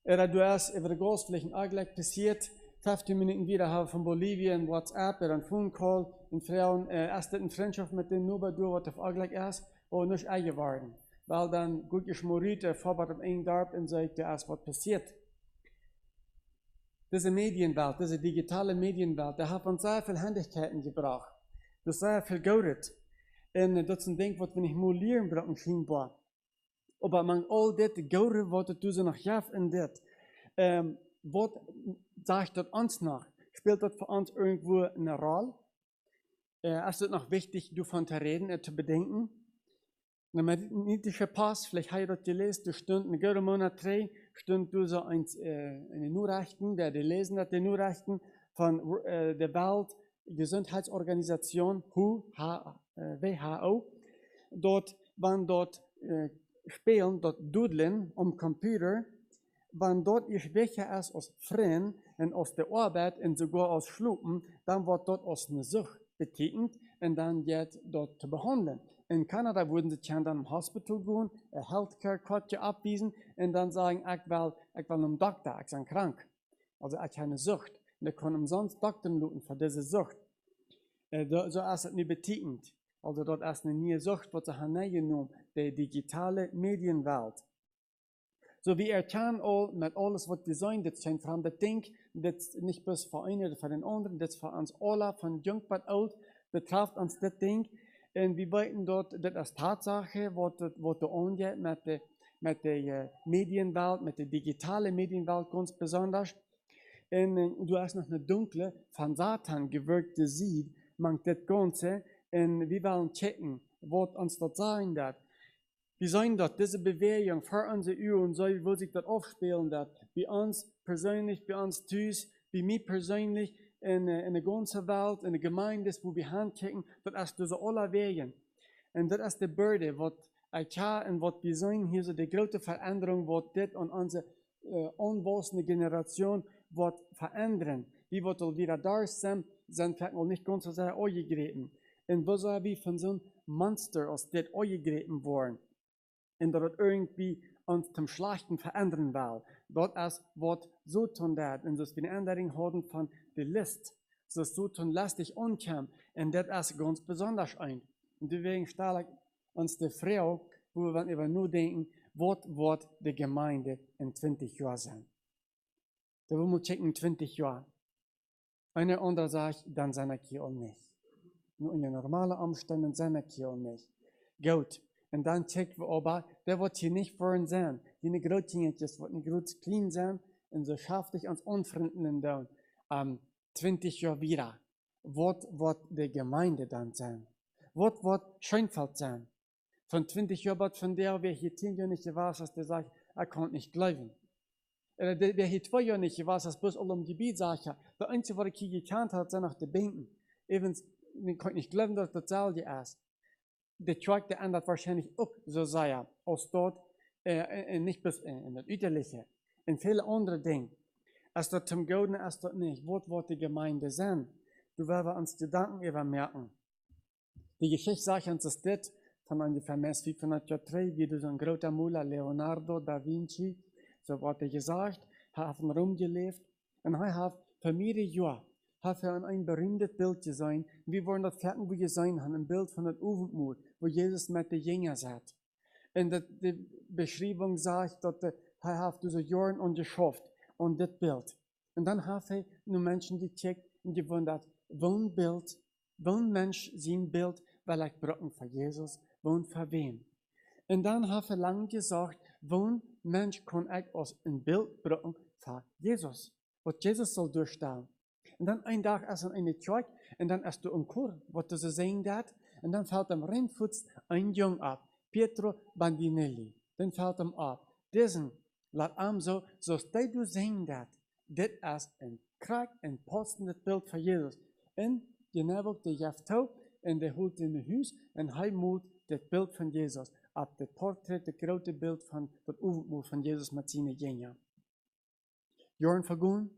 Du hast über die Großflächen eigentlich passiert, 15 Minuten wieder habe von Bolivien, WhatsApp, ein Phone Call, und Frauen, erst in Freundschaft mit dem Nuber, du, was auf eigentlich ist, wo nicht eingeworden. Weil dann gut geschmoriert, vorbereitet auf einen Darb und sagt, was passiert. Diese Medienwelt, diese digitale Medienwelt, da hat uns sehr viele Händigkeiten gebracht. Das ist sehr viel Gutes. Und das ist ein Ding, was wir nicht nur lernen brauchen, scheinbar. Aber man all das Gute, was du so noch hast in das, was sagt das uns noch? Spielt das für uns irgendwo eine Rolle? Ist es noch wichtig, davon zu reden, zu bedenken? Ein magnetischer Pass, vielleicht habt ihr das gelesen, du stund eine gute Monat 3, stund du so in den Nachrichten, der lesen hat, die Nachrichten von der Weltgesundheitsorganisation, WHO, dort, wann dort spielen, dort dudeln am Computer, wann dort ihr schwächer ist als Freien und aus der Arbeit und sogar aus Schlupen, dann wird dort aus einer Sucht betätigt und dann geht dort zu behandeln. In Kanada würden sie dann im Hospital gehen, ein Healthcare-Karte abwiesen und dann sagen, ich will einem Doktor, ich bin krank. Also ich habe eine Sucht. Und ich kann umsonst Doktor luten für diese Sucht. So ist es nicht betätigt. Also dort ist eine neue Sucht, was sie haben genommen, die digitale Medienwelt. So wie kann all mit alles, was designt, das scheint von das Ding, das nicht bloß für einen oder für den anderen, das für uns alle, von jung bis alt, betrifft uns das Ding. Und wir weiten dort, das ist Tatsache, was da angeht mit der Medienwelt, mit der digitalen Medienwelt ganz besonders. Und du hast noch eine dunkle, von Satan gewirkte Sieg, man das Ganze, und wir wollen checken, was uns dort sagen wird. Wie sollen dort diese Bewegung für unsere Uhr so, wo sich das aufspielen wird, bei uns persönlich, bei uns Tüß, bei mir persönlich, in der ganzen Welt, in der Gemeinde, wo wir handchecken, das ist diese alle Wegen. Und das ist die Bürde, was ich habe und was wir sehen, hier so die große Veränderung, was das an unsere unwissende Generation wird verändern. Wie wird wieder da sind vielleicht noch nicht ganz so sehr angegriffen. Und wo soll wir von so einem Monster aus das angegriffen worden? Und das irgendwie uns zum Schlechten verändern will. Das ist, was so tun wird. Und das wir eine Änderung haben von der List. Das so tun lästig ankommen. Und das ist ganz besonders ein. Und deswegen stelle ich uns die Frage, wo wir nur denken, was wird die Gemeinde in 20 Jahren sein? Da wollen wir checken, 20 Jahre. Eine andere sagt, dann sind wir hier auch nicht. Nur in den normalen Umständen sind wir hier auch nicht. Gut. Und dann checken wir aber, der wird hier nicht vorhin sein. Die nicht groß wird nicht groß clean sein. Und so schafft sich uns Unfreundlichen dann 20 Jahre wieder. Was wird die Gemeinde dann sein? Was wird Schönfeld sein? Von 20 Jahren von der, wer hier 10 Jahre nicht weiß, dass der sagt, er kann nicht glauben. Der hier 2 Jahre nicht weiß, dass bloß alle im Gebiet sagt, der Einzige, was ich hier gekannt habe, sind noch die Bänken. Evans, ich kann nicht glauben, dass das dasselbe ist. Der Track, der ändert wahrscheinlich auch so sein, aus dort, nicht bis in das Üterliche, in viele andere Dinge. Als das zum Guten ist das nicht. Was wird die Gemeinde sein? du werden uns Gedanken übermerken. Die Geschichte sagt uns das von ungefähr mehr als 500 Jahren, wie du so ein großer Maler, Leonardo da Vinci, so wurde gesagt, hat in Rom gelebt und er hat für mehrere Jahre hat er ein berühmtes Bild gesehen. Wir wollen das fertig, wo gesehen haben, ein Bild von dem Abendmahl, wo Jesus mit den Jüngern saß. Und die Beschreibung sagt, dass er hat diese Jahre geschafft und das Bild. Und dann hat er nur Menschen gecheckt und gewundert, welches Bild, welchen Mensch sein Bild, weil er brauchen für Jesus, welchen für wen. Und dann hat er lange gesagt, welchen Mensch kann ich als ein Bild brauchen für Jesus, was Jesus soll durchstehen. Und dann ein Tag ist er in die Kirche und dann ist du im Chor, was du so sehen dat, und dann fällt am Rennfuß ein Jung ab, Pietro Bandinelli. Dann fällt ihm ab. Diesen, laat am so du sehen dat, dit ist ein krank und passendes Bild für Jesus. Und genau der Jefto, und der holt in das Haus und er macht das Bild von Jesus ab, das Porträt, das große Bild von das Abendmahl von Jesus mit seinen Jüngern. Jahren vergangen,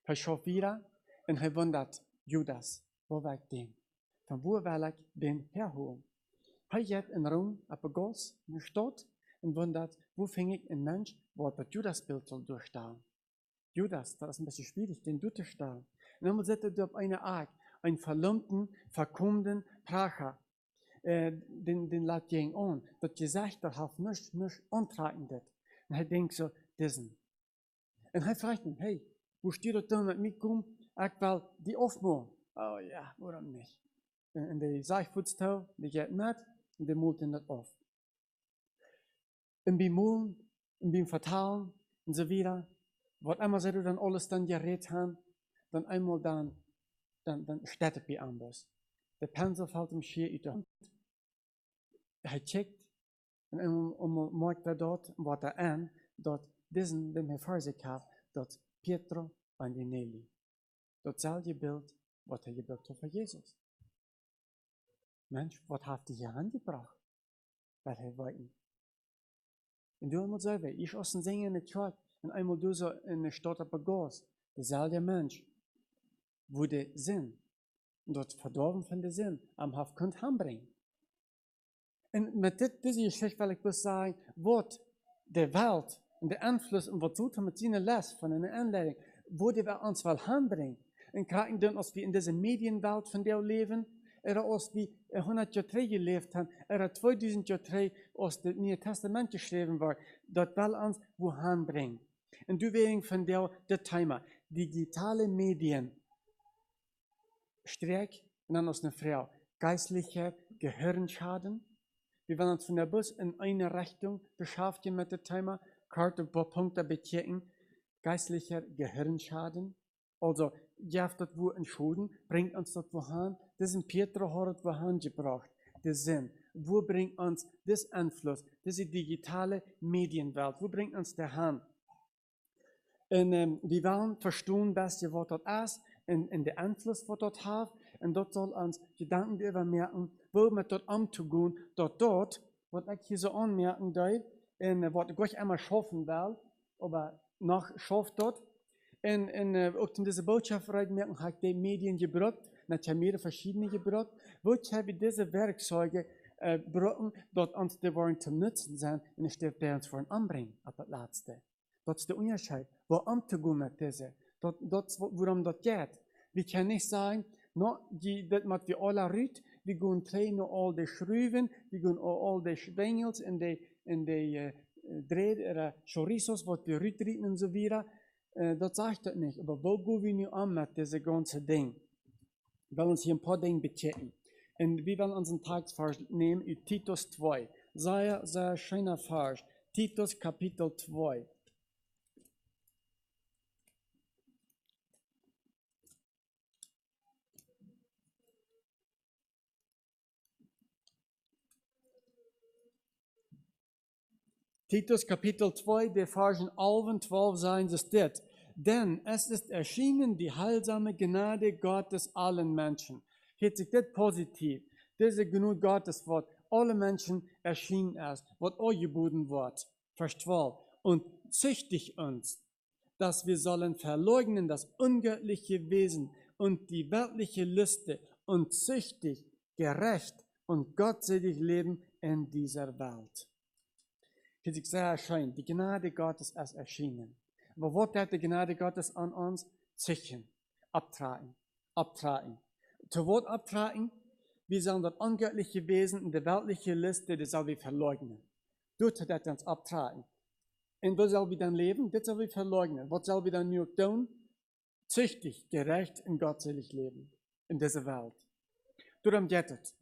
er schafft wieder und er wundert, Judas, wo war ich denn? Von wo will ich den herholen? Er geht in Rom, auf der Gas, in der Stadt und wundert, wo fing ich ein Mensch, wo das Judas-Bild soll durchstehen. Judas, das ist ein bisschen schwierig, den durchzustehen. Und dann sitzt er auf einer Ark, einen verlumpten, verkommenen Pracher. Den lädt ihn an. Das Gesicht, das hat nichts antragen. Und er denkt so, diesen. Und er fragt ihn, hey, wo steht du da mit mir kommen? Ich will die aufmachen. Oh ja, warum nicht? Und der sagt, die geht mit und der malt ihn das auf. Und beim Malen, und beim Vertalen und so weiter, was immer sie dann alles dann geredet haben, dann einmal dann steht es bei anders. Der Pinsel fällt ihm schier in die Hand. Er checkt und einmal merkt er dort, was er an, dass diesen, den er vor sich hat, dass Pietro Bandinelli. Dasselbe Bild, was er gebildet hat für Jesus. Mensch, was hat er hier angebracht? Weil er wollten. Und du einmal selber, ich aus dem Singen in der Kirche, und einmal du so in der Stadt auf der Gas, derselbe Mensch, wo der Sinn, und dort verdorben von der Sinn, am Haft könnt hembringen. Und mit dieser Geschichte will ich bloß sagen, was der Welt und der Einfluss und was tut er mit seiner Last von einer Anleitung, wo der uns will hembringen. Und kriegen dann, als wir in dieser Medienwelt von der leben, als wir 100 Jahre gelebt haben, 2000 Jahre aus dem Neuen Testament geschrieben war, das will uns wohin bringen. Und du wegen von der Thema, digitale Medien, Streck, und dann aus einer Frau, geistlicher Gehirnschaden. Wir wollen uns von der Bus in eine Richtung beschäftigen mit dem Thema, Karte ein paar Punkte bechecken, geistlicher Gehirnschaden. Also, ja, das wo entschulden, bringt uns das wohin, das in Pietro hat wohin gebracht, der Sinn. Wo bringt uns das Einfluss, diese digitale Medienwelt, wo bringt uns der Hand? Und wir wollen verstehen, was das ist, und der Einfluss, was das hat, und dort soll uns Gedanken übermerken, wo wir dort umzugehen, dort, was ich hier so anmerken darf, und was ich euch einmal schaffen will, aber noch schafft dort. Und auch in dieser Botschaft merken, habe ich die Medien gebracht, natürlich mehrere verschiedene gebracht, wo ich habe diese Werkzeuge gebracht, dort uns die wollen zum Nutzen sein, und es steht bei uns wollen anbringen, ab das Letzte. Das ist der Unterschied, wo umzugehen mit dieser, worum das geht. Wir können nicht sagen, no, das macht wir alle rüt, wir gehen drehen all die Schrauben, wir gehen all die Schwengels in die Dreh, oder Chorizos, was wir rütreten und so weiter. Das sagt das nicht. Aber wo gehen wir nun an mit diesem ganzen Ding? Wir wollen uns hier ein paar Dinge bechecken. Und wir wollen unseren Tagsvers nehmen in Titus 2. Sehr schöner Vers. Titus Kapitel 2. Titus Kapitel 2, der Versen 11 und 12 sagen es dit. Denn es ist erschienen die heilsame Gnade Gottes allen Menschen. Hört sich das positiv. Diese Gnade Gottes Wort alle Menschen erschienen ist, was euch geboten wird. Vers 12. Und züchtig uns, dass wir sollen verleugnen das ungöttliche Wesen und die weltliche Lüste und süchtig, gerecht und gottselig leben in dieser Welt. Hier ist sehr erscheint, die Gnade Gottes ist erschienen. Aber was hat die Gnade Gottes an uns? Züchten, abtragen. Zu Wort abtragen, wir sollen das ungöttliche Wesen in der weltlichen Liste, das soll wir verleugnen. Dort hat er uns abtragen. Und wo soll wir dann leben? Das soll wir verleugnen. Was soll wir dann nur tun? Züchtig, gerecht und gottselig leben in dieser Welt. Darum geht es.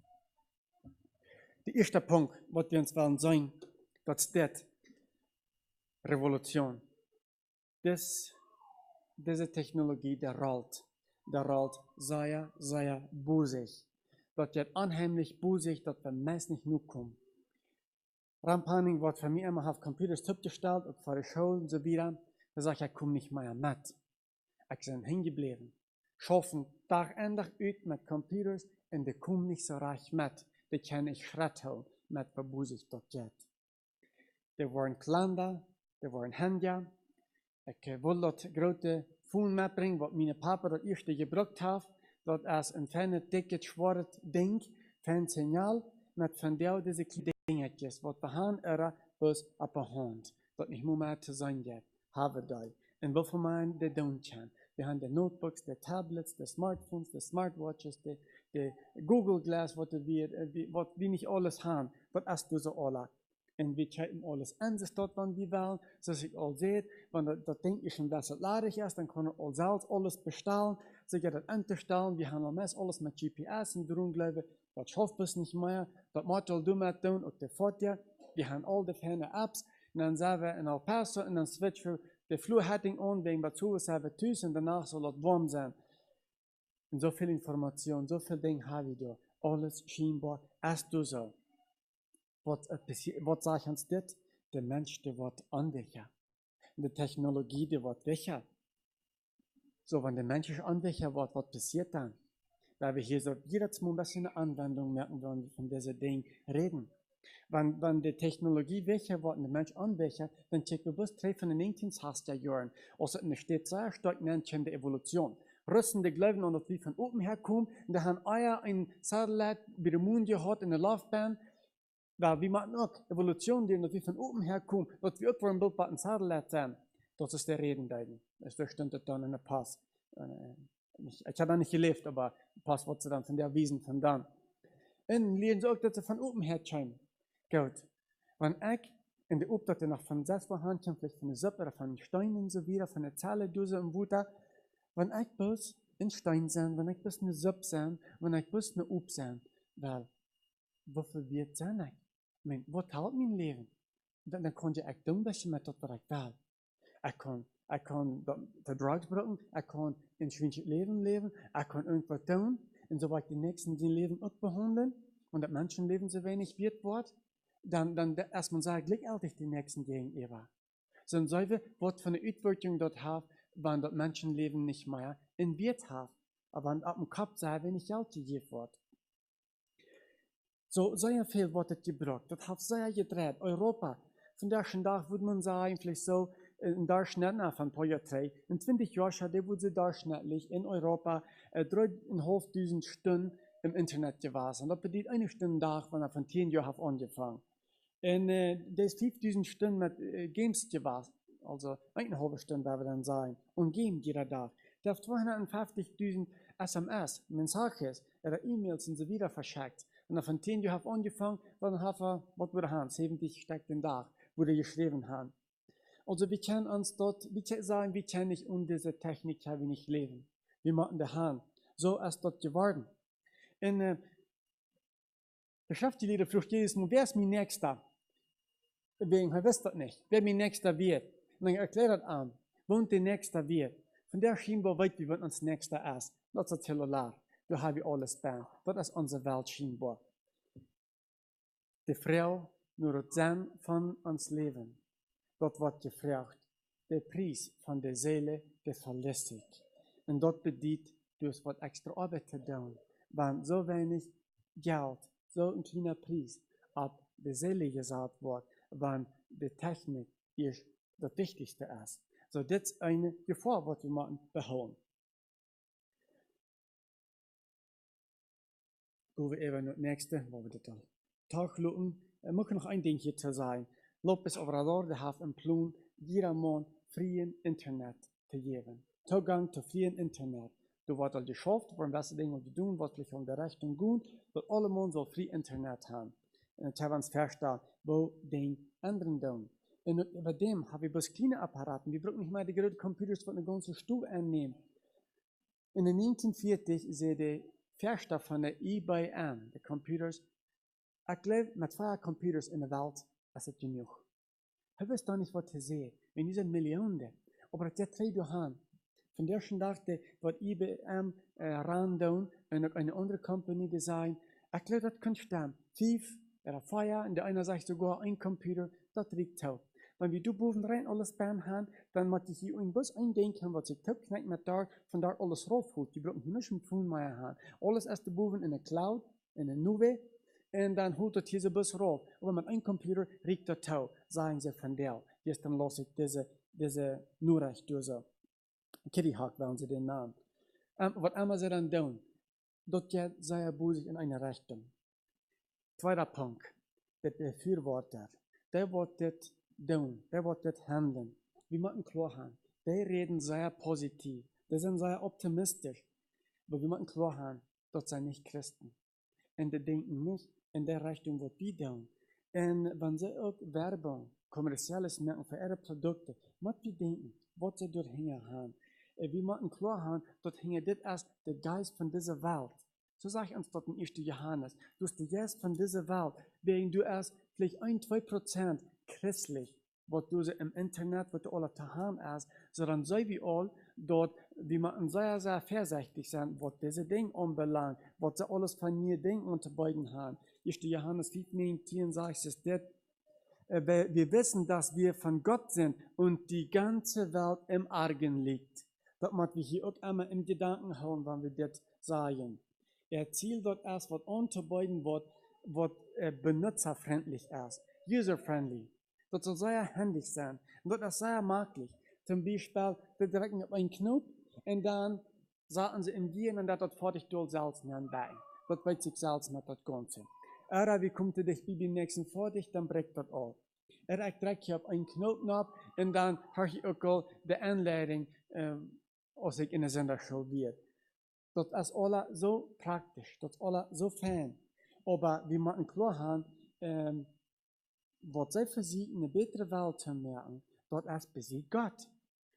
Der erste Punkt, was wir uns wollen sein, das steht Revolution. Diese Technologie, der rollt sehr busig. Das wird unheimlich busig, dass wir meist nicht nur kommen. Rampaning wird für mich immer auf Computers gestellt und vor der Schule und so wieder. Da sage ich komme nicht mehr mit. Ich bin hingeblieben. Schaffen Tag und Tag uit mit Computers und die kommen nicht so reich mit. Die kann ich Schritt holen, mit was busig dort geht. Die waren Kalender, die waren Handy. Ich will das große Phone mitbringen, was meine Papa das erste gebraucht hat. Das ist ein feines, dickes, schwarzes Ding, fein Signal, mit von der diese kleinen Dingetjes, was wir haben, bloß auf der Hand. Das nicht mehr zu sein geht. Haben wir. Und wovon man die tun kann. Wir haben die Notebooks, die Tablets, die Smartphones, die Smartwatches, die Google Glass, was wir nicht alles haben. Das ist so alles. Und wir checken alles an, dort, wann wir wollen, so dass ich all seht, wenn das Ding ist schon besser ladig ist, dann kann ich selbst alles bestellen, so geht das anzustellen, wir haben alles mit GPS und darum glaube ich, das schafft es nicht mehr, das muss du mit tun, und die Foto, wir haben all die feine Apps, und dann sagen wir in El Paso, und dann switchen wir die Flurheading an, wegen dazu, was haben wir tun, und danach soll es warm sein. Und so viel Information, so viel Dinge habe ich da, alles scheinbar, erst du so. Was sagt uns das? Der Mensch, der wird unsicher. Die Technologie, die wird sicher. So, wenn der Mensch unsicher wird, was passiert dann? Weil wir hier so jedes Mal ein bisschen eine Anwendung merken, wenn wir von diesen Dingen reden. Wenn die Technologie sicher wird und der Mensch unsicher, dann checken wir bloß 3 von den 19. Jahren. Also, in der steht sehr stark nennt die Evolution. Russen, die glauben, dass wir von oben herkommen, und da haben ein Satellite bei der Mond gehabt in der Laufbahn. Weil wir machen auch Evolution, die wir von oben herkommen, dass wir irgendwo ein Bild bei einem Satellite sind. Das ist der Reden. Das stimmt dann in der Pass. Ich habe da nicht gelebt, aber Pass wird sie dann von der Wiesen von dann. Und lesen sie auch, dass sie von oben her kommen. Gut. Wenn ich in der Obdachte noch von Selbstverhandlung, vielleicht von der Suppe oder von Steinen und so wieder, von der Zahledose und Wutter, wenn ich bloß in Stein sein, wenn ich bloß eine Suppe sein, wenn ich bloß eine Ob sein, weil, wofür wird es sein? Ich meine, was hält mein Leben? Dann kann ich tun, was ich mit das, was ich will. Ich kann die Drugs brauchen, ich kann ein schwieriges Leben leben, ich kann irgendwas tun, und so weit die Nächsten die Leben auch behandeln, und das Menschenleben so wenig wird, dann erstmal sagen, gleichzeitig die Nächsten gegenüber. Sondern so wie, was für eine Auswirkung dort hat, wenn das Menschenleben nicht mehr in Wert hat. Aber wenn ab dem Kopf sei, wenn ich Geld gegeben wird. So sehr viel wird das gebraucht. Das hat sehr gedreht. Europa, von der Tag würde man sagen, vielleicht so, in Durchschnitt von ein paar Jahren, in 20 Jahren, der wurde durchschnittlich in Europa 3.500 Stunden im Internet gewesen. Das bedeutet eine Stunde Tag, wenn er von 10 Jahren hat angefangen. Und das ist 5.000 Stunden mit Games gewesen. Also 1,5 Stunde, werden wir dann sagen. Und Game jeder Tag. Der hat 250.000 SMS, Mensages, oder E-Mails und so wieder verschickt. Und von 10 Jahren hat angefangen, dann hat er, was wir haben, 70 Stück den Tag, wo wir geschrieben haben. Also wir können uns dort, wir können sagen, wir können nicht ohne diese Technik nicht leben. Wir machen die Hand. So ist dort geworden. Und der Schriftgelehrte fragt jedes Mal, wer ist mein Nächster? Wegen, er wisst das nicht, wer mein Nächster wird. Und dann erklärt er an, wohnt der Nächster wird. Von der scheinbar weit, wie uns Nächster ist. Das ist das Zellular. Da haben wir alles bei. Das ist unsere Welt scheinbar. Die Frau, nur das Sinn von uns Leben. Dort wird gefragt, der Preis von der Seele, der verlässigt. Und dort bedient, du hast was extra Arbeit zu tun. Wenn so wenig Geld, so ein kleiner Preis ab der Seele gesagt wird, wenn die Technik das Wichtigste ist. So, das ist eine Gefahr, was wir machen, behauen. gehen wir eben das nächste, wo wir das dann Tag schauen. Mag noch ein Ding hier zu sein. Lopez Obrador, der hat einen Plan, jeder Mann freien Internet zu geben. Zugang zu freien Internet. Du wird all geschafft, warum das Ding, was du tun, was dich um die Rechnung gut, dass alle Mann so frei Internet haben. Und ich habe uns verstanden, wo den anderen tun. Und über dem habe ich bloß kleine Apparaten. Wir brauchen nicht mal die großen Computers, die eine ganze Stube annehmen. In den 1940 ist die Verstand von der IBM, die Computers, ich glaube, mit 2 Computers in der Welt ist es genug. Ich weiß doch nicht, was zu sehen. Wenn diese Millionen, aber das ist 3 Jahren. Von der schon dachte, was IBM randoen und auch eine andere Company design. Ich glaube, das könnte stimmen. 5 oder 4, und der eine sagt sogar ein Computer, das liegt so. Wenn wir da boven rein alles Spam haben, dann muss ich hier ein Bus eindenken, was ich tipp, knick mit da, von da alles raufholt. Die brauchen nicht im Phone mehr haben. Alles erst boven in der Cloud, in der Nube, und dann holt das hier so Bus rauf. Aber mit einem Computer riecht das Tau, sagen sie von der. Jetzt dann lasse ich diese Nachricht durch so. Kittyhawk wollen sie den Namen. Was immer sie dann tun, das geht sehr busig in eine Richtung. Zweiter Punkt, der Befürworter, der wird das tun, der wird das handeln. Wir müssen klar haben, die reden sehr positiv, die sind sehr optimistisch, aber wir müssen klar haben, das sind nicht Christen. Und die denken nicht in der Richtung, was wir tun. Und wenn sie auch Werbung, kommerzielles merken für ihre Produkte, müssen wir denken, was sie dort hängen haben. Wir müssen klar haben, dort hängt das erst der Geist von dieser Welt. So sage ich uns dort in 1. Johannes. Du bist der Geist von dieser Welt, während du erst vielleicht 1-2% christlich, was du im Internet, was du alle daheim hast, sondern sei wie all dort, wie man sehr, sehr vorsichtig sein, was diese Dinge anbelangt, was sie alles von mir Dinge unterbeiden haben. 1. Johannes 5,19 sagt es das. Wir wissen, dass wir von Gott sind und die ganze Welt im Argen liegt. Das muss wir hier auch immer im Gedanken haben, wenn wir das sagen. Er zielt dort erst, was unterbeiden wird, was benutzerfreundlich ist, user-friendly. Das soll sehr handig sein. Und das ist sehr möglich. Zum Beispiel, wir drücken auf einen Knopf und dann sagen sie im Gehen und das fertig durch Salz nebenbei. Das weiß sich Salz mit das Ganze. Oder wie kommt dich bei den nächsten fertig, dann bricht das auf. Oder ich drücke auf einen Knopf ab und dann habe ich auch die Anleitung, als ich in der Sonderschule wird. Das ist alles so praktisch, das ist alles so fein. Aber wir müssen klar haben, was sie für sie eine bessere Welt zu merken, das ist besiegt Gott.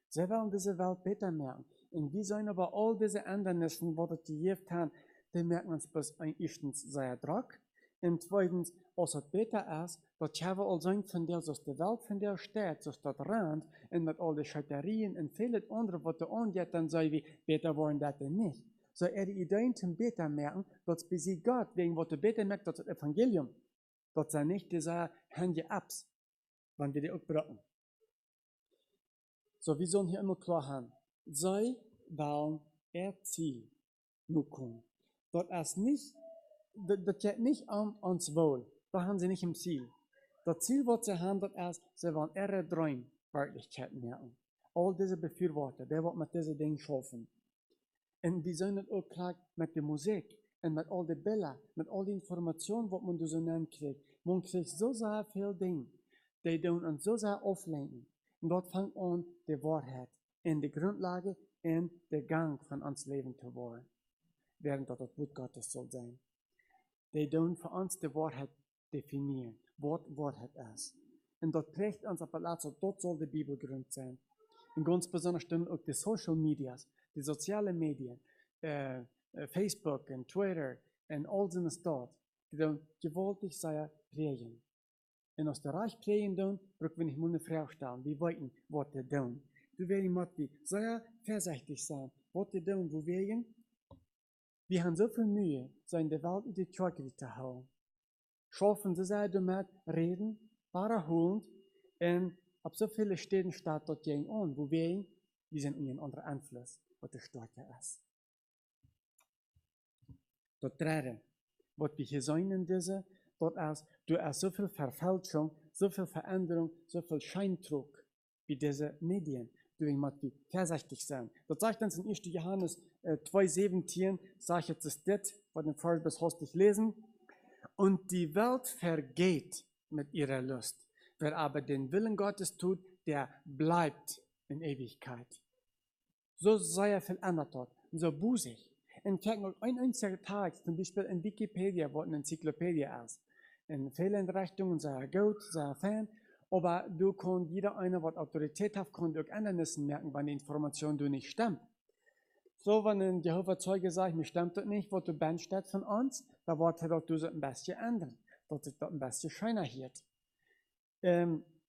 Sie wollen diese Welt besser merken. Und wir sollen aber all diese Ändernissen, die das gegeben haben, die merken uns bis erstens sehr Druck. Und zweitens, als es besser ist, dass wir all sein von der, dass die Welt von der steht, dass das Rand, und mit all den Scheiterien und viele andere, was da angeht, dann sagen wir, besser wollen das denn nicht. So die Ideen zum Beter merken, dass besiegt Gott, wegen was du Beter merkst, das Evangelium. Das sind nicht diese Handy-Apps, wenn wir die auch brauchen. So, wir sollen hier immer klar haben, sie wollen ihr Ziel nur kommen. Das ist nicht, das geht nicht ans Wohl. Das haben sie nicht im Ziel. Das Ziel, was sie haben, das ist, sie wollen ihre Träume Wirklichkeit merken. All diese Befürworter, der wird mit diesen Dingen schaffen. Und wir sollen auch klar mit der Musik und mit all den Bildern, mit all den Informationen, was man da so nennen kriegt. Man kriegt so sehr viele Dinge, die uns so sehr auflenken. Und dort fängt an die Wahrheit in die Grundlage, in der Gang von uns Leben zu wollen. Während das Wort Gottes soll sein. Die tun für uns die Wahrheit definieren, was Wahrheit ist. Und dort prägt uns aber laatst, dort soll die Bibelgrund sein. Und ganz besonders auch die Social Medias, die sozialen Medien, Facebook und Twitter und all so dort, die dann gewaltig sehr prägen. Und aus der Reich prägen tun, brauchen wir nicht nur eine Frage stellen, wir wissen, was die tun. Du wirst sehr vorsichtig sein, was die tun, wo wir haben so viel Mühe, so in der Welt in die Kirche zu hauen. Schaffen sie sehr damit, reden, wiederholen, und auf so viele Städten steht dort gegen an, wo wir sind in einen anderen Einfluss, was der stärker ist. Dort reden, was wir hier sein in dieser, dort ist, du hast so viel Verfälschung, so viel Veränderung, so viel Scheindruck, wie diese Medien. Du musst vorsichtig sein. Das sagt uns in 1. Johannes 2,17 sage ich jetzt das, was den Vers bis hostig lesen. Und die Welt vergeht mit ihrer Lust. Wer aber den Willen Gottes tut, der bleibt in Ewigkeit. So sei verändert dort, und so busig. Und check noch ein einziger Tag, zum Beispiel in Wikipedia, wo eine Enzyklopädie ist. In vielen Richtungen sei gut, sei Fan, aber du kannst jeder eine, was Autorität hat, kann durch Ändernissen merken, wenn die Information du nicht stimmt. So, wenn ein Jehova-Zeuge sagt, mir stimmt das nicht, was du beinsteht von uns, dann wird er doch du ein bisschen ändern, dass es das ein bisschen schöner wird.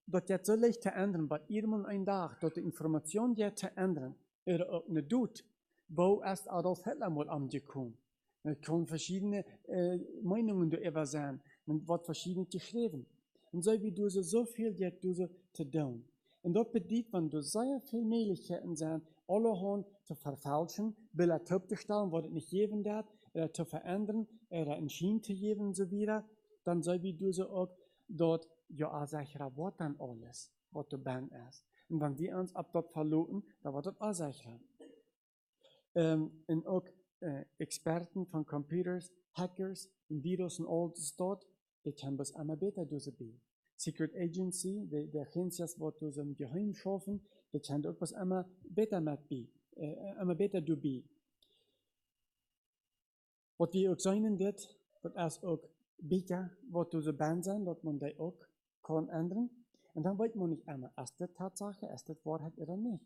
Das jetzt so leicht zu ändern, bei jedem einen Tag, dass die Information jetzt zu ändern, oder auch nicht tut, wo erst Adolf Hitler mal angekommen. Es können verschiedene Meinungen darüber sein, und wird verschieden geschrieben. Und so wie du so viel jetzt du zu tun. Und das bedeutet, wenn du sehr viele Möglichkeiten sind, alle Horn zu verfälschen, Bilder aufzustellen, was es nicht geben darf, oder zu verändern, oder ein Schien zu geben und so weiter, dann so wie du so auch dort, ja, sicherer wird dann alles, was du bist ist. Und wenn wir uns ab dort verloren, dann wird das auch sicherer. Und auch Experten von Computers, Hackers, Virus und all das dort, die können das immer besser sein. Secret Agency, die Agencies, die das im Geheim schaffen, die können auch was immer besser immer besser sein. Was wir auch sagen, das ist auch besser, was du so band sind, dass man das auch kann ändern. Und dann weiß man nicht immer, ist das Tatsache, ist das Wahrheit oder nicht.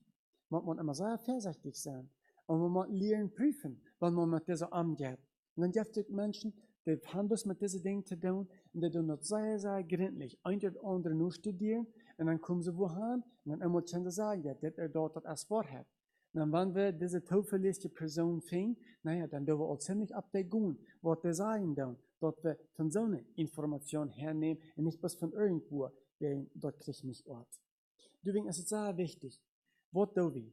Man muss immer sehr vorsichtig sein. Und man muss lernen prüfen, wenn man mit dieser umgeht. Und dann gibt es Menschen, die haben das mit diesen Dingen zu tun, und die tun das sehr, sehr gründlich. Ein oder andere nur studieren, und dann kommen sie wohin, und dann immer können sie sagen, ja, das ist dort das Wahrheit. Und dann, wenn wir diese taufeliste Person finden, naja, dann dürfen wir auch ziemlich abdecken, was die sagen dann, dass wir von so einer Information hernehmen, und nicht bloß von irgendwo, denn dort kriegt nicht Ort. Deswegen ist es sehr wichtig, was tun wir?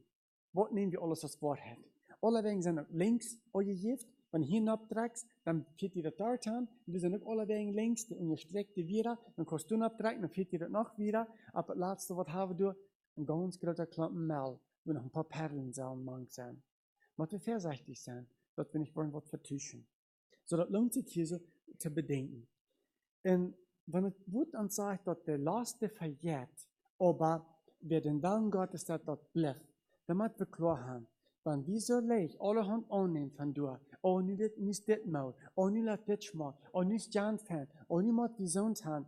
Was nehmen wir alles als Wahrheit? Alle Wege sind links angegeben. Wenn du hinabträgst, dann fährt dir das dort an. Wir sind auch alle Wege links, die ungestreckte wieder. Dann kannst du abträgen, dann fährt dir das noch wieder. Aber das letzte, was haben wir? Ein ganz großer Klumpen Mehl, wo noch ein paar Perlen sein. Muss wir vorsichtig sein, dass wir nicht wollen, was vertuschen. So, das lohnt sich hier so zu bedenken. Und wenn es gut uns sagt, dass der Letzte verjährt, aber wer den Willen Gottes das dort bleibt, dann müssen wir klar haben, wenn wir so leicht alle Hand annehmen von dir, oh, nicht das mal, oh, nicht das mal, oh, nicht Jan fan, oh, nicht mal die Sohn haben,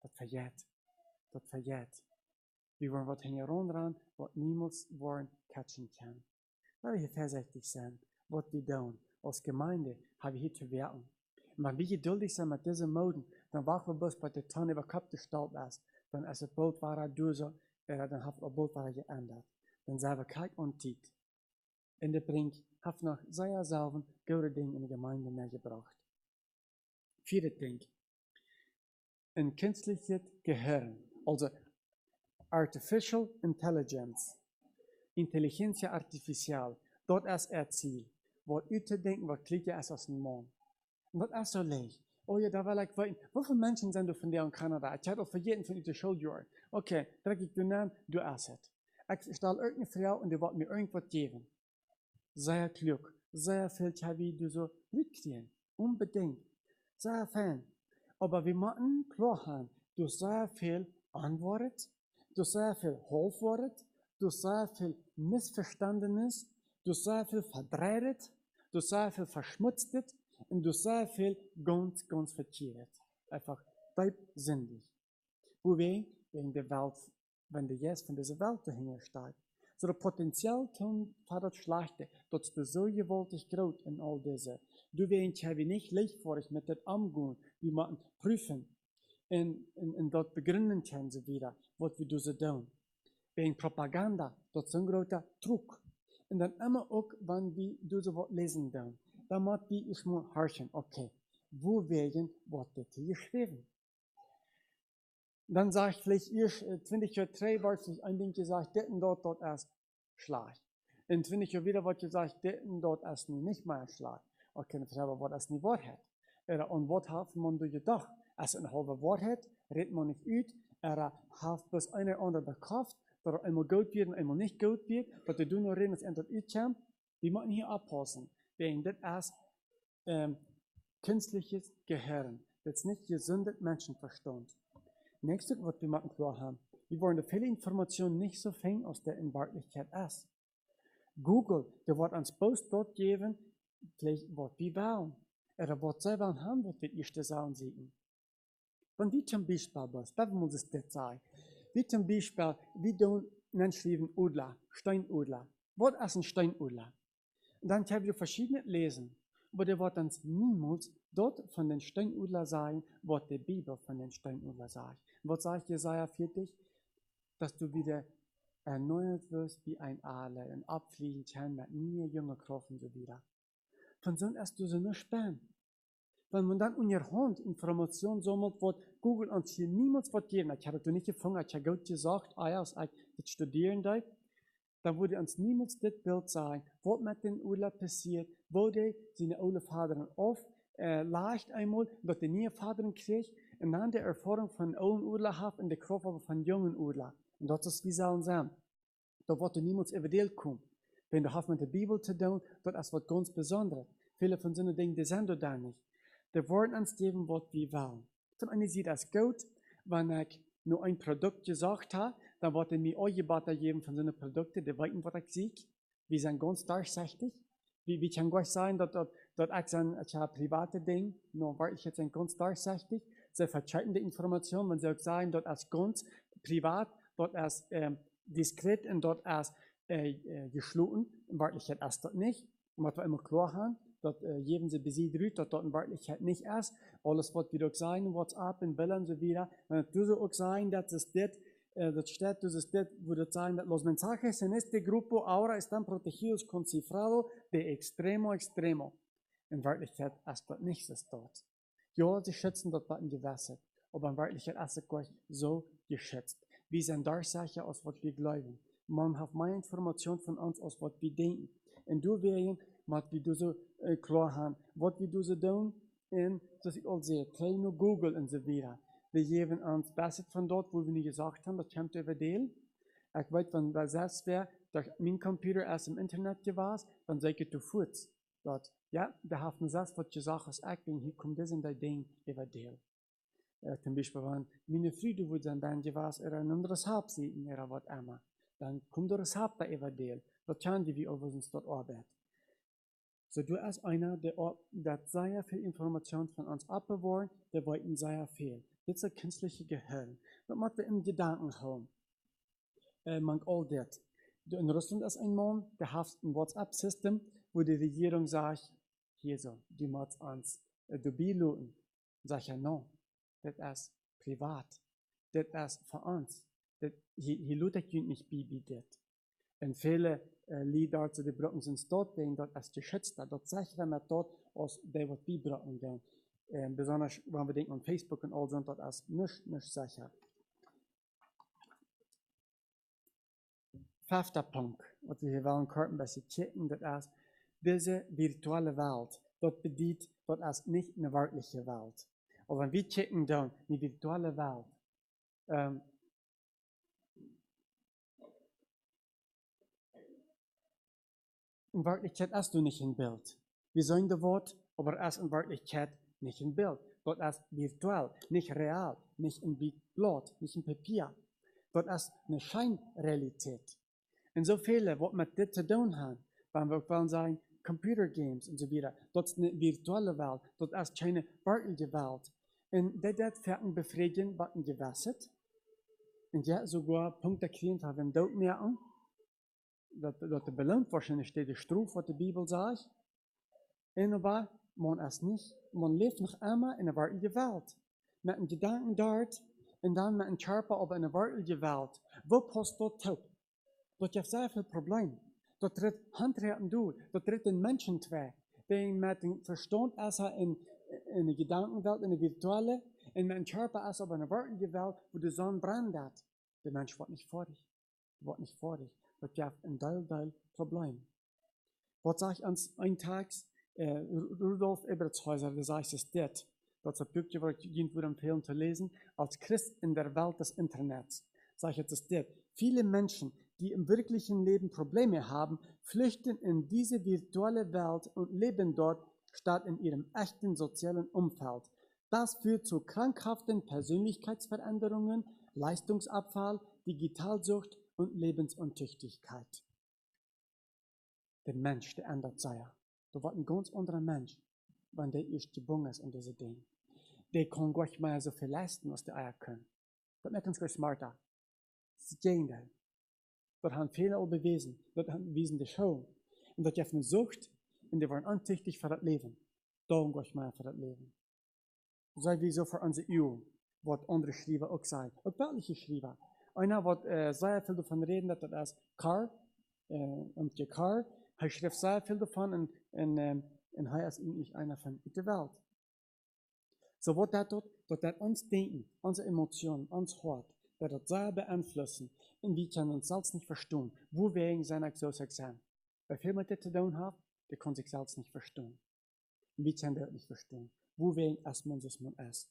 das verjährt. Das verjährt. Wir wollen was hängen ran, was niemals wollen catchen kann. Weil wir hier vorsichtig sein, was wir tun. Als Gemeinde haben wir hier zu wirken. Und wenn wir geduldig sind mit diesen Moden, dann warten wir bloß, bis der Ton über Kopf gestellt ist. Dann ist es bald war durch, dann hat es bald war geändert. Dann sagen wir, kijk ontiet. Und der bringt, hat noch sehr selben gute Dinge in die Gemeinde mitgebracht. Vierte Ding. Ein künstliches Gehirn, also Artificial Intelligence, Intelligenz artificial, dort ist Ziel. Wat u te denken, wat klinkt je als een man. En dat is zo leeg. Oh ja, daar wil ik weten. Hoeveel mensen zijn er van jou in Canada? Ik heb al vergeten van u te schulden. Oké, trek ik de naam, du is het. Ik stel irgendeine Frau und die wird mir irgendwas geben. Sehr klug, sehr viel wie du so mitkriegen. Unbedingt. Sehr fan. Aber wir müssen klar haben, du sehr viel Antwortet, du sehr viel Holfwort, du sehr viel Missverstandenes, du sehr viel verdreht, du sehr viel verschmutzt und du sehr viel ganz, ganz verkehrt. Einfach halbsinnig. Wegen der Welt, wenn der Yes von dieser Welt dahinter steht. So das Potenzial für das Schlechte, dass du so gewaltig groß in all diese. Du wirst ja nicht leichtfertig mit dem umgehen, wir müssen prüfen und dort begründen können sie wieder, was wir so tun. Wegen Propaganda, das ist ein großer Druck. Und dann immer auch, wenn wir so was lesen tun, dann muss ich mal horchen, okay, wo wegen was das hier geschrieben? Dann sage ich vielleicht, 20 Jahre 3 war es ein Ding gesagt, das und dort ist Schlag. Und 20 Jahre wieder wird gesagt, das und dort ist nicht mehr Schlag. Okay, dann frage ich, was ist nicht Wahrheit? Und was hat man da gedacht? Ist eine halbe Wahrheit, redet man nicht aus, hat bloß eine oder andere Kraft, dass einmal gut wird und einmal nicht gut wird, dass du nur reden, dass endlich kommt. Wir müssen hier abpassen, wegen das ist künstliches Gehirn. Das ist nicht gesundet Menschenverstand. Nächstes, was wir machen klar haben, wir wollen da viele Informationen nicht so finden, aus der in Wirklichkeit ist. Google, der wird uns bloß dort geben, vielleicht was wir wollen. Er wird selber haben, was wir erste Sachen sehen. Wenn wir zum Beispiel, das muss es das sein, wie zum Beispiel, wie tun Menschen Udler, Steinudler. Was ist ein Steinudler? Und dann haben wir verschiedene Lesen. Aber der wird uns niemals dort von den Steinudler sagen, was die Bibel von den Steinudler sagt. Was sagt Jesaja 40? Dass du wieder erneuert wirst wie ein Adler und abfliegen kann mit nie junge Kraft und so wieder. Von so hast du so nur Spann. Wenn man dann in ihr Hand Informationen sammelt, wird Google uns hier niemals was geben. Ich habe das nicht gefunden, ich habe Gott gesagt, als ich das studieren darf, dann würde uns niemals das Bild sagen, was mit den Urlaub passiert, wo die seine alte Vater leicht einmal, dass die neue Vater kriegt, und dann die Erfahrung von alten Urlaub hat und die Kraft aber von jungen Urlaub. Und das ist wie sollen sein. Da wird niemals überdeelt kommen. Wenn du hast mit der Bibel zu tun, das ist was ganz Besonderes. Viele von so Dingen, die sind da nicht. Die wollen uns geben, was wir wollen. Zum einen sieht das gut, wenn ich nur ein Produkt gesagt habe, dann wird mir auch Gebatter geben von so einen Produkten, die weiten, was ich sehe. Wir sind ganz durchsichtig. Wie kann gleich sein, dass ich habe private Dinge, nur weil ich jetzt ein ganz durchsichtig. Sie verchecken die Informationen, wenn sie auch sagen, dass es ganz privat, dass es diskret und dort ist geschlossen. In Wirklichkeit ist das nicht. Und was wir immer klar haben, dass jedem sie besiegt, dass dort in Wirklichkeit nicht ist. Alles, was wir doch sagen, WhatsApp und Bilder und so weiter. Wenn du auch sagen, dass es das steht, das ist das, wo das sagen, dass los mensajes en este grupo ahora están protegidos con cifrado de extremo a extremo. In Wirklichkeit ist das nicht das dort. Ja, sie schützen dort bei den Gewässern, aber in Wirklichkeit ist es gleich so geschützt. Wir sind Durchsager, aus was wir glauben. Man hat mehr Informationen von uns, aus was wir denken. Und du wirst, was wir du so klar haben, was wir du so tun, und das ich auch sehe, kleine Google und so weiter. Wir geben uns besser von dort, wo wir nicht gesagt haben, das kommt über den. Ich weiß, wenn das selbst wäre, dass mein Computer erst im Internet gewesen, dann sage ich, du fuhrst dort. Ja, da hat man selbst, was gesagt hast, ich bin, hier kommt das und das Ding über den. Zum Beispiel, wenn meine Freunde, wo dann gewesen, ein anderes Haupt sehen, oder was immer, dann kommt das Haupt da über den. Das kann die, wie uns dort arbeiten. So, du als einer, der sehr viel Information von uns abbewahren, der wollte sehr viel. Das ist ein künstliches Gehirn. Das muss man im Gedanken haben. Man all das. In Russland ist ein Mann, der hat ein WhatsApp-System, wo die Regierung sagt, hier so, du musst uns beiluten. Sag ich ja, no, das ist privat. Das ist für uns. Hier lutet ich nicht bibietet. Und viele Lieder zu den Brücken sind dort, wegen dort ist geschützt. Dort sichern wir dort, aus der was die Brücken gehen. Besonders, wenn wir denken an Facebook und all so, dort ist nicht sicher. Fünfter Punkt, was wir hier wollen, ein bisschen checken, das ist, diese virtuelle Welt, dort bedient, dort ist nicht eine wirkliche Welt. Aber wenn wir checken dann, die virtuelle Welt, in Wirklichkeit hast du nicht ein Bild. Wir sagen das Wort, aber es ist in Wirklichkeit nicht ein Bild. Dort ist virtuell, nicht real, nicht in Blatt, nicht in Papier. Dort ist eine Scheinrealität. Und so viele, was mit dem zu tun haben, wenn wir wollen sagen, Computer Games und so weiter, dort ist eine virtuelle Welt, dort ist keine wirkliche Welt. Und das werden befriedigen, was ein gewässert. Und ja, sogar Punkte kriegen, haben wir dort merken, dat de beloond wahrscheinlich steht, die Strophe, was die Bibel sagt. Und aber, man ist nicht, man lebt noch einmal in einer wirklichen Welt. Mit einem Gedanken dort, und dann mit einem Körper aber in einer wirklichen Welt. Wo passt dort taub? Dort gibt es sehr viele Probleme. Dort tritt Handreichen durch, dort tritt ein Menschen zwei, der mit dem Verstand ist in eine Gedankenwelt, in eine virtuelle, und mit dem Körper ist aber in einer wirklichen Welt, wo die Sonne brennt. Der Mensch wird nicht fertig. Wird nicht fertig. Das gibt ein Teil Problem. Was sage ich ans Eintags? Rudolf Ebertshäuser, der sagt es das. Das ist ein Buch, das ich Ihnen würde empfehlen zu lesen. Als Christ in der Welt des Internets. Sage ich jetzt das. Viele Menschen, die im wirklichen Leben Probleme haben, flüchten in diese virtuelle Welt und leben dort statt in ihrem echten sozialen Umfeld. Das führt zu krankhaften Persönlichkeitsveränderungen, Leistungsabfall, Digitalsucht und Lebensuntüchtigkeit. Der Mensch, der ändert sich. Du warst ein ganz anderer Mensch, wenn der erst geboren ist und diese Dinge. Der kann gar nicht mehr so viel leisten, was die Eier können. Das macht uns gar smarter. Das ist das Gegenteil. Das haben viele auch bewiesen. Das haben bewiesen die Show. Und das ist eine Sucht, und die waren antüchtig für das Leben. Darum gar nicht mehr für das Leben. So wie so für unsere EU, was andere Schreiber auch sagen. Auch welche Schreiber. Einer wird sehr viel davon reden, dass das als Car, und die Car, er schreibt sehr viel davon und er ist eigentlich einer von der Welt. So was das tut, dass uns denken, unsere Emotionen, uns Hort, dass das sehr beeinflussen. Und wir können uns selbst nicht verstehen, wogegen seine so sein. Wer viel mit das zu tun hat, der kann sich selbst nicht verstehen. Und wir können das nicht verstehen. Wogegen es man ist.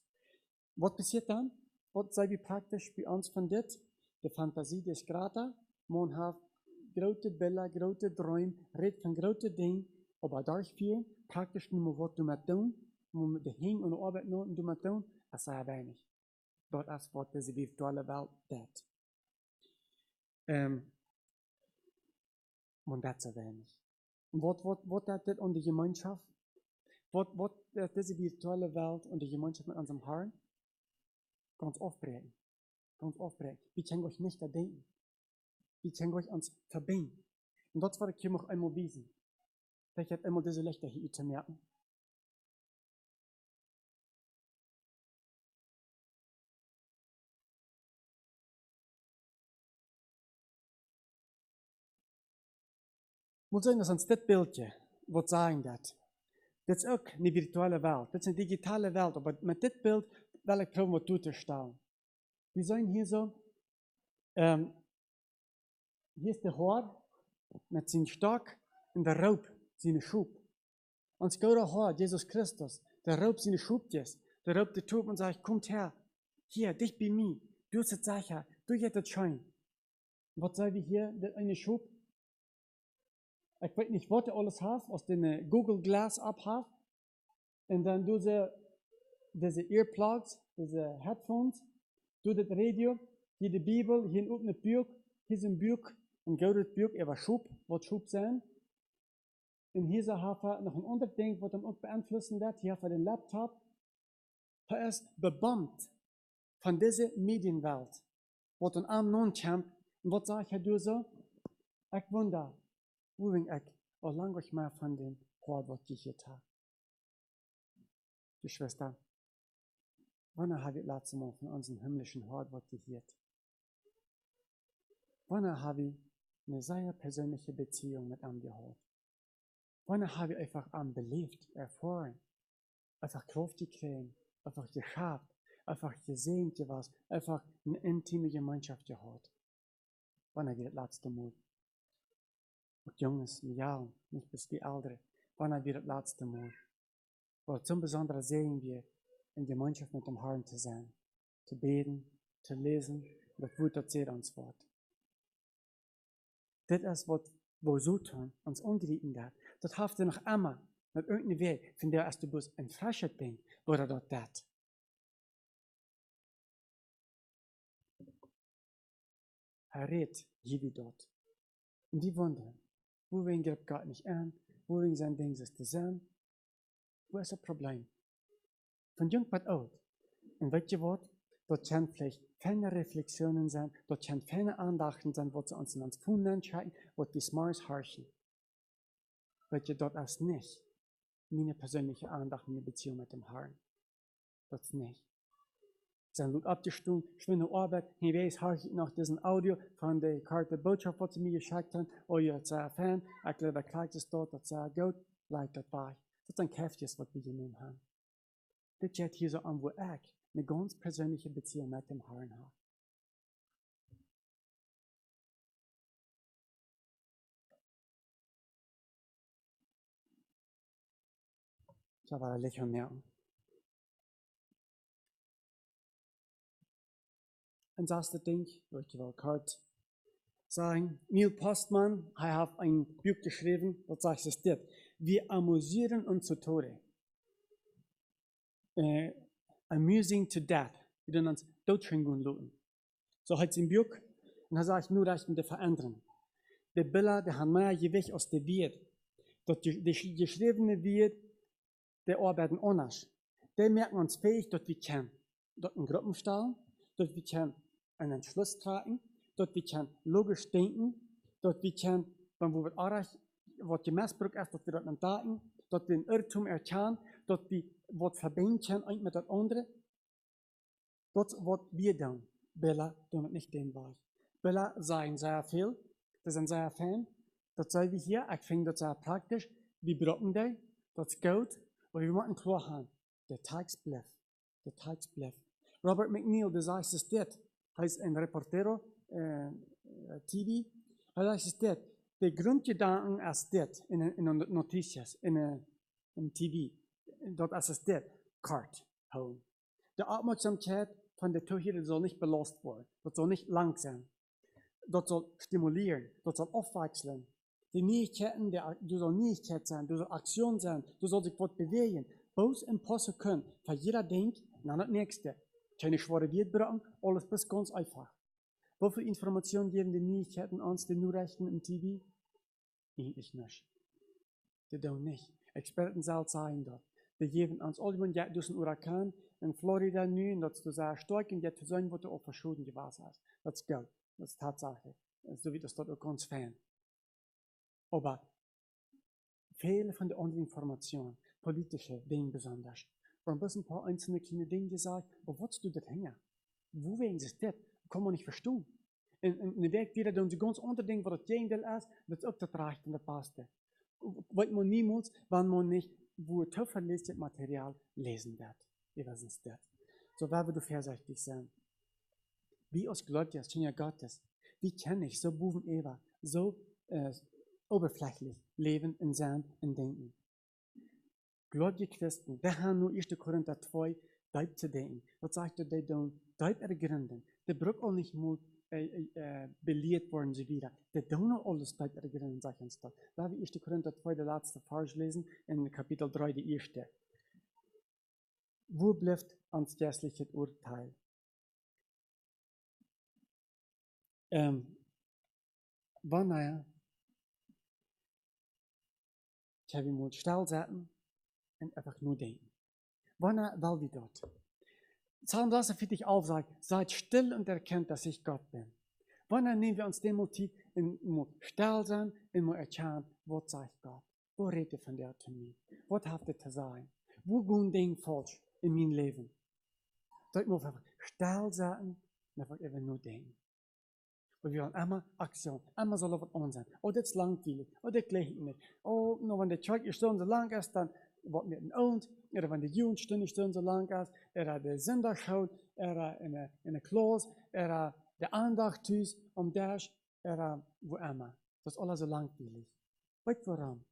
Was passiert dann? Was sei wie praktisch bei uns von das? Die Fantasie des Grata, man hat große Bilder, große Träume, redet von großen Dingen, aber dafür praktisch nicht mehr was du mit tun, mit der Hing und der Arbeit noch und du mit tun, das sei wenig. Dort ist, was diese virtuelle Welt tut. Und das ist wenig. Und was tut das an die Gemeinschaft? Was diese virtuelle Welt und die Gemeinschaft mit unserem Herrn? Ganz aufbringen. Ganz aufbringen. Wir können euch nicht denken. Wir können euch uns verbinden. Und das war ich hier noch einmal wiesen. Ich habe immer diese Lichter hier zu merken. Ich muss sagen, dass uns das Bildchen, was sagen das? Das ist auch eine virtuelle Welt. Das ist eine digitale Welt. Aber mit dem Bild will ich probieren, was zu stellen. Wir sehen hier so, hier ist der Hort mit seinem Stock und der Raub, seine Schub. Und das gute Hort, Jesus Christus, der Raub seine Schubjes. Der Raub der Tub und sagt, kommt her, hier, dich bei mir, du hast das sicher, du hast das Schein. Was sagen wir hier, das eine Schub? Ich weiß nicht, was du alles hast, aus dem Google Glass abhast. Und dann du diese Earplugs, diese Headphones, du das Radio, hier die Bibel, hier ein offenes Buch, hier ist ein Buch, ein goldenes Buch, er war Schub, was Schub sein. Und hier ist noch ein anderes Ding, was dann auch beeinflussen wird, hier für den Laptop. Er ist bebombt von dieser Medienwelt, was dann am nun kommt. Und was sage ich du so? Ich wundere, wo ich auch lange ich mehr von dem Wort, was ich hier habe. Die Schwester, wann habe ich das letzte Mal von unserem himmlischen Wort, was ich hier? Wann habe ich eine sehr persönliche Beziehung mit ihm gehabt? Wann habe ich einfach am belebt, erfahren, einfach Kraft gekriegt, einfach geschaut, einfach gesehen, was, einfach eine intime Gemeinschaft gehabt? Wann habe ich das letzte Mal? Und Jungs, ja, nicht bis die Ältere. Wann habe ich das letzte Mal? Weil zum Besonderen sehen wir, in Gemeinschaft mit dem Herrn zu sein, zu beten, zu lesen, das Wort erzählt uns Wort. Das ist, was so tun, uns umgerieten hat. Das haft er noch immer, mit irgendeinem Weg, von der erst du bloß ein frischer Ding, wo er dort dat. Er redet hier wie dort. Und die wundern, wo wen gibt Gott nicht an, wo wen sein Ding ist zu sein. Wo ist das Problem? Von jung bis alt. Und weißt du was? Dort können vielleicht keine Reflexionen sein, dort können keine Andachten sein, wo sie uns in uns Funden entscheiden, wo die Smarts herrschen. Weißt du, dort ist nicht meine persönliche Andacht, meine Beziehung mit dem Herrn. Das ist nicht. Sein Blut abgestimmt, schwinde Arbeit, ich weiß, herrsche ich nach diesem Audio von der Karte Botschaft, was sie mir geschickt haben, oh, ihr seid ein Fan, ich glaube, klagt es dort, das sei gut, bleibt dabei. Das ist ein Kräftiges, was wir genommen haben. Das geht hier so an, wo ich eine ganz persönliche Beziehung mit dem Herrn habe. Ich habe ein Lächeln merken. Und das ist das Ding, wo ich gewollt habe. sagen, Neil Postman, er hat ein Buch geschrieben, das sagt es dit. Wir amüsieren uns zu Tode. Amusing to death. Wir tun uns doodschwingen lassen. So hat sie ein Buch, und er sagt, nur das mit verändern. Die Bilder, die haben mehr Gewicht als die Wert. Dort die geschriebene Wert, die arbeiten anders. Die merken uns fähig, dass wir können dort in Gruppen stellen, dass wir können einen Entschluss tragen, dass wir können logisch denken, dass wir können, wenn wir was gemessbrück ist, dass wir dort denken, dass wir den Irrtum erkennen, dass wir was verbinden können ein mit das andere. Das, was wir tun, Bella tun nicht den Weg. Bella sagen sehr viel, das sind sehr Fan. Das sagen wir hier, ich finde das sehr praktisch. Wir brauchen die, das ist gut, aber wir müssen klar haben, der Tagsbliff. Robert McNeil, der sagt es dit, er ist ein Reportero, TV, er sagt es dit, der Grundgedanken ist dit, in Noticias, in TV, dort ist es dit, Kart, home. Die Aufmerksamkeit von der Tochter soll nicht belastet werden, das soll nicht lang sein, das soll stimulieren, das soll aufwechseln. Die Nähigkeiten, du soll Nähigkeit sein, du soll Aktion sein, du soll sich was bewegen. Bloß im Passen können, weil jeder denkt, na das nächste. Keine schwere Wert brauchen, alles bis ganz einfach. Wie viele Informationen geben die Nähigkeiten uns, die Nachrichten im TV? Eigentlich nicht. Die tun nicht. Experten sagen das. Die geben uns, allgemein, ja, durch einen Hurrikan in Florida nun, dass du sagst, stark und jetzt zu sein, was du auch verschulden gewesen hast. Das ist Geld. Das ist Tatsache. So wie das dort auch ganz fan. Aber viele von den anderen Informationen, politische Dinge besonders, waren bloß ein paar einzelne kleine Dinge gesagt, aber was du das hängen? Wo wegen ist das? Kann man nicht verstehen. In der Weg wieder tun sie ganz andere Dinge, was das Gegenteil ist, das ist auch das Recht und das Passte. Weil man niemals, wenn man nicht, wo zu verlässliches Material lesen wird. Wie was ist das? So werden wir vorsichtig sein. Wie aus Gläubiges, Kinder Gottes, wie kann ich so Buben Eva, so oberflächlich leben in Sein und Denken? Gläubige Christen, die haben nur 1. Korinther 2 Deut zu denken. Was sagt er, die tun Deut ergründen. Die braucht auch nicht mal belehrt worden, so wieder. Die tun auch alles Deut ergründen, sagt uns das. Da wir 1. Korinther 2, der letzte Vers lesen, in Kapitel 3, die erste. Wo bleibt ans geistliche Urteil? Wanneer ich habe mal stillzetten und einfach nur denken. Wanneer will wir dort? Psalm 46 auf, sagt, seid still und erkennt, dass ich Gott bin. Wanneer nehmen wir uns den Motiv und still sein und erkennen, was sagt Gott? Wo redet er von der zu mir? Was hat er zu sagen? Wo gehen Dinge falsch in meinem Leben? Dort muss einfach still sein und einfach even nur denken. Und wir wollen immer Aktion, immer soll was on sein. Oh, das ist langweilig, oh, das gleicht nicht. Oh, nur wenn der Kirchenstunde so lang ist, dann wird mit dem Ound, oder wenn die Jugendstunde so lang ist, oder der Sonntagsschaut, oder in der Klaus, oder der Andachthus, das, oder wo immer. Das ist alles so langweilig. Weißt du warum?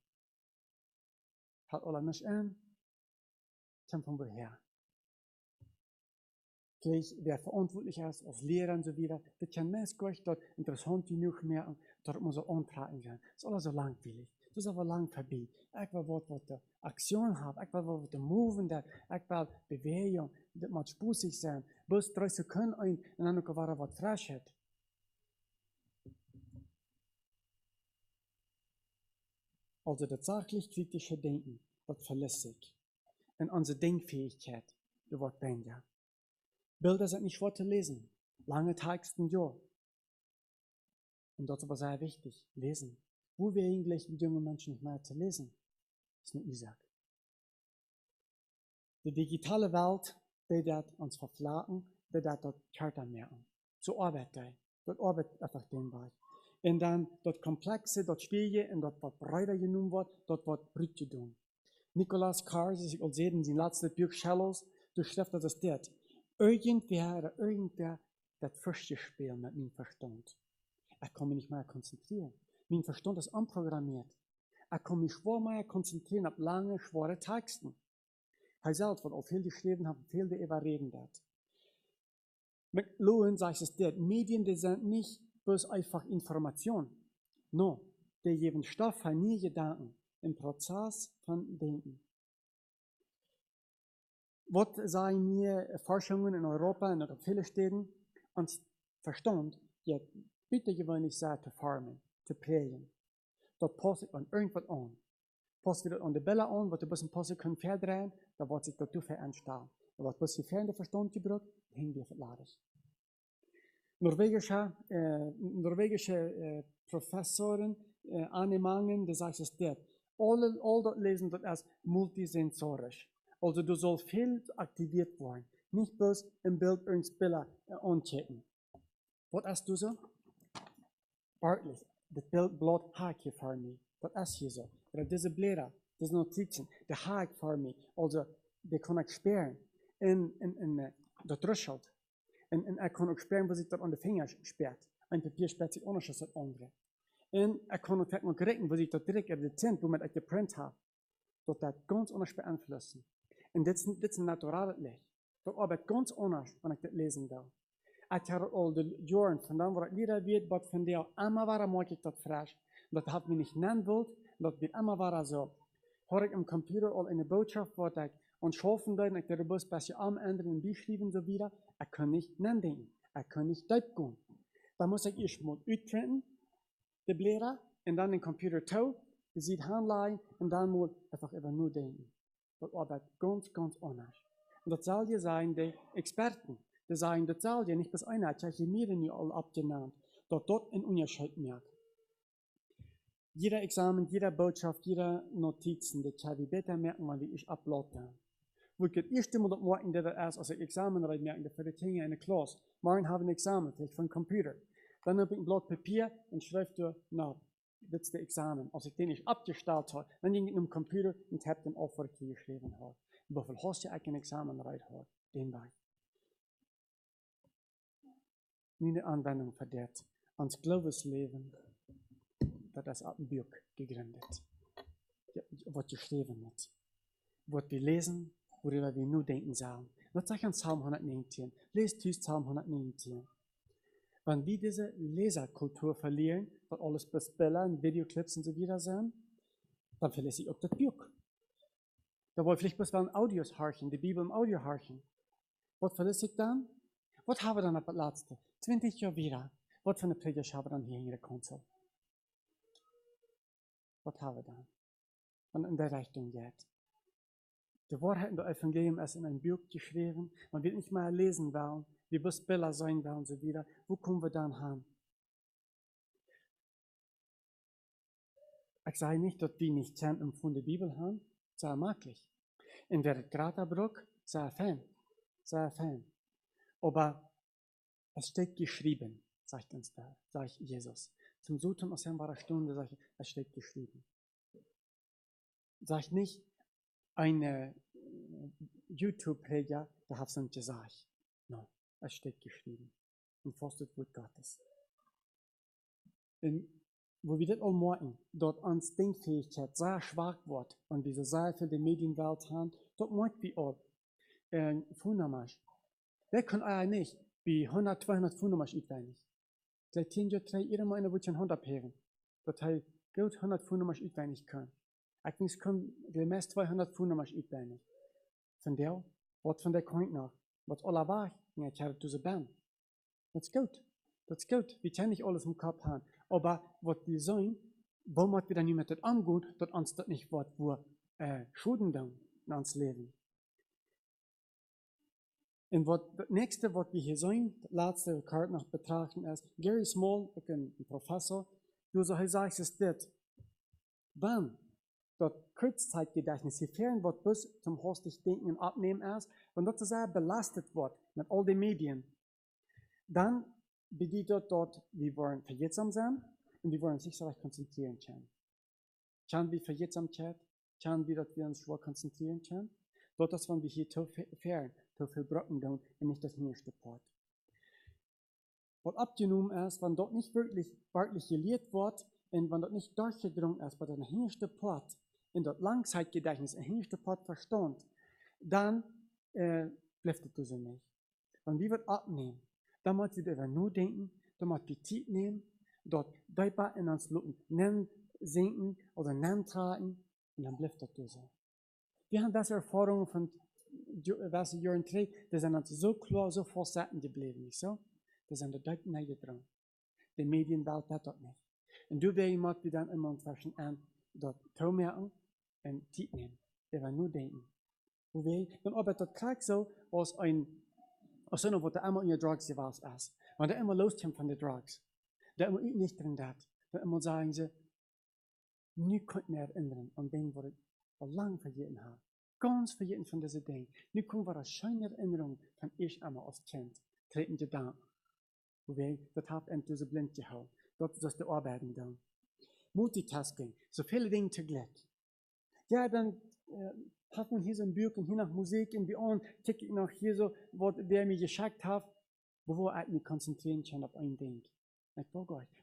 Hat alles nicht an, kommt von woher. Gleich, wer verantwortlich ist, als Lehrer und so weiter, das kann meist gar nicht dort interessant genug mehr, dort muss er antragen sein. Das ist alles so langweilig. Das ist aber lang vorbei. Ich will was der Aktion haben, ich will was der Moven hat, ich will Bewegung, das muss spußig sein. Bloß 3 Sekunden ein, und dann noch was frisch hat. Also das sachlich kritische Denken wird verlässlich. Und unsere Denkfähigkeit, die wird weniger. Bilder sind nicht schwer zu lesen. Lange Texten, ja. Und das ist aber sehr wichtig. Lesen. Wo wir eigentlich mit jungen Menschen nicht mehr zu lesen, ist nur Isaac. Die digitale Welt, die wird uns verflachen, die wird dort Charter merken. So arbeitet die. Dort arbeitet einfach den Weg. Und dann dort Komplexe, dort Schwierige, und dort wird breiter genommen wird, dort wird Brück getan. Nicolas Carr, das ich auch sehe in seinem letzten Buch Shallows, du schreibst das dort. Irgendwer, das Fürste spielen mit meinem Verstand. Ich kann mich nicht mehr konzentrieren. Mein Verstand ist unprogrammiert. Ich kann mich schwer mehr konzentrieren auf lange, schwere Texten. Er selbst wird auch viel geschrieben, hat viel darüber reden. Mit Lohen sagt es, die Medien, die sind nicht bloß einfach Information. No, die geben Stoff für nie Gedanken, im Prozess von Denken. Was sagen mir Forschungen in Europa und in vielen Städten uns Verstand, jetzt bitte gewöhnlich sagt, zu formen, zu prägen. Dort passt an irgendwas an. Passt wieder an die Bälle an, was du ein bisschen passen können verdrehen, da wird sich dazu veranstellen. Da wird ein bisschen fern Verstand gebraucht, hängen wir verladet. Norwegische Professoren, Annemangen, die sagen es dort. All das lesen das als multisensorisch. Also du sollst viel aktiviert werden. Nicht bloß im Bild irgendein Bilder anchecken. Was hast du so? Bartlich. Das Bild bleibt haak für mich. Das ist hier so. Oder diese Blätter, diese Notizen, die haak für mich. Also, die kann ich sperren. Das Rüschelt. Und ich kann auch sperren, wo sich das an den Finger sperrt. Ein Papier sperrt sich anders als das andere. Und ich kann auch noch rechnen, wo sich das direkt auf die Tint, womit ich geprint habe. Das ganz anders beeinflussen. Und das ist ein naturales Licht. Das arbeitet ganz anders, wenn ich das lesen will. Ich habe all die Jahre, von dem, was ich wieder wird, was von der immer war, mag ich das frisch. Das hat mich nicht nennen wollen, das wird immer war so. Habe ich im Computer all eine Botschaft, was ich und schaffen dann, ich der Bus besser am Ende und beschreiben so wieder, ich kann nicht nennen denken, ich kann nicht dort gehen. Da muss ich erst mal uitprinten, die Blätter, und dann den Computer tau, die sieht handlegen, und dann mal einfach über nur denken. Das arbeitet ganz, ganz anders. Und das soll ja sein, die Experten, die sagen, das soll ja nicht bis einer, ich habe mir den ja alle abgenannt, dort einen Unterschied merkt. Jeder Examen, jeder Botschaft, jeder Notizen, die kann ich besser merken, wie ich uploade. Wo ich das erste Mal das merken, dass das als ein Examen merken, für die Dinge in der Klasse. Morgen habe ich ein Examen, vielleicht von Computer. Dann habe ich ein Blatt Papier und schreibe da, na, das ist der Examen. Als ich den nicht abgestellt habe, dann ging ich zum Computer und habe den auf, was ich hier geschrieben habe. Wie viel hast du eigentlich ein Examen rein? Den Weg. Nie eine Anwendung für das. Ans Glaubensleben, das ist ab dem Buch gegründet. Was geschrieben wird. Was wir lesen, worüber wir nur denken sollen. Das sage ich an Psalm 119. Lest Psalm 119. Wenn wir diese Leserkultur verlieren, weil alles bis Bilder und Videoclips und so wieder sind, dann verlässt ich auch das Buch. Da wollte ich vielleicht bloß Audios horchen, die Bibel im Audio horchen. Was verlässt ich dann? Was haben wir dann ab das letzte? 20 Jahre wieder. Was für eine Predigt haben wir dann hier in der Konsole? Was haben wir dann? Und in der Richtung geht. Die Wahrheit in der Evangelium ist in einem Buch geschrieben. Man wird nicht mehr lesen wollen, wie bloß Bilder sein wollen und so wieder. Wo kommen wir dann hin? Ich sage nicht, dass wir nicht kennen von der Bibel haben. Sehr möglich. In der Graterbruck, sehr Fan. Sehr Fan. Aber es steht geschrieben, sagt uns da, sagt Jesus. Zum Sultan aus einer Stunde sagt es steht geschrieben. Sagt nicht, eine YouTube-Prediger, der hat es nicht gesagt. No, es steht geschrieben. Und fast das Wort Gottes. Und wo wir das all merken, dort uns Denkfähigkeit sehr schwach wird und diese sehr viele Medienwelt haben, dort merken wir auch. Fundamasch. Wer kann eigentlich nicht wie 100, 200 Fundamasch utweinig? Vielleicht 10 Jahre, 3 Jahre mal eine Wurzeln 100 Peren. Das heißt, gut 100 Fundamasch utweinig können. Ich kann die meist 200 Fundamasch utweinig. Von der, was von der kommt noch? Was alle war, ich habe diese Band. Das ist gut. Das ist gut. Wir können nicht alles im Kopf haben. Aber was wir sagen, wo wir dann nicht mit das angehen, dass uns das nicht wird, wo Schulden dann in uns Leben. Und das nächste, was wir hier sehen, das letzte Karte noch betrachten, ist, Gary Small, ein Professor, du sagst es das. Wenn das Kurzzeitgedächtnis hier fehlen wird, bis zum hastig Denken und Abnehmen ist, wenn das sehr belastet wird mit all den Medien, dann bedeutet dort, wir wollen verjettsam sein und wir wollen sich so recht konzentrieren können. Können wir Verjettsamkeit, können wir, dass wir uns schwer konzentrieren können? Dort, dass wenn wir hier zu fern, zu viel Brocken tun und nicht das nächste Part. Was abgenommen ist, wenn dort nicht wirklich gelehrt wird und wenn dort nicht durchgedrungen ist, bei der nächste Part, in dort Langzeitgedächtnis, ein nächste Part verstand, dann bleibt es so nicht. Wenn wir was abnehmen, dann muss ich darüber nur denken, du musst die Zeit nehmen, dort dankbar in uns Lücken nennen, sinken oder nennen tragen, und dann bleibt das so. Wir haben das Erfahrungen von was Jahren trägt, die sind uns so klar, so vorsetzen geblieben, nicht so? Die sind da direkt näher dran. Die Medienwelt hat das nicht. Und du wirst wir dann immer inzwischen an, dort merken und Zeit nehmen. Wir werden nur denken. Hoe weet je? Dan arbeidt dat krijg zo als een wat er allemaal in je drugs gewas is. Want er immer loskommt von den Drugs. Der immer nicht drin dat. Der immer sagen sie, nu könnt ihr erinnern an den, was ich al lang vergeten habe. Ganz vergeten von diesen Dingen. Nu kommen wir eine schöne Erinnerung von ich einmal als Kind. Treten die da. Hoe weet je? Dat hat en tussen blind gehouden. Dat is de arbeiden dan. Multitasking. So viele Dinge tegelijk. Ja, dann hat man hier so ein Buch und hier nach Musik und und ticke ich noch hier so, was der mir geschickt hat, wo ich mich konzentrieren kann auf ein Ding.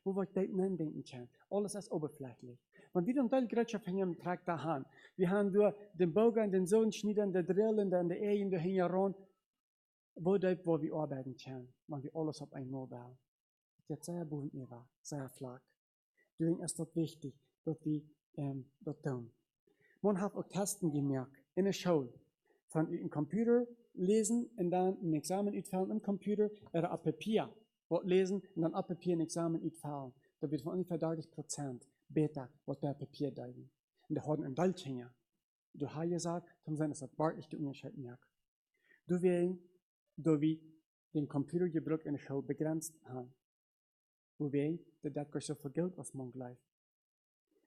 Wo ich denken kann. Alles ist oberflächlich. Wenn wir dann Teil Grötscher von ihm trägt da haben, wir haben durch den Bogen und den Sohn schneiden, den Drillen, den der Ehen dahin ran, wo wir arbeiten können, wenn wir alles auf einmal bauen. Das ist sehr bunt, sehr flach. Deswegen ist das wichtig, dass wir das tun. Man hat auch Testen gemerkt, in der Schule, von einem Computer lesen und dann ein Examen ausfüllen im Computer oder auf Papier lesen und dann auf Papier ein Examen ausfüllen. Da wird von ungefähr 30% besser, was der Papier deuten. Und da haben ein Deutschinger, du hast gesagt, dann sind es ein deutlich Unterschied merkt. Du willst, da wir den Computergebrauch in der Schule begrenzt haben. Du willst, dass das so viel Geld aus man gleich.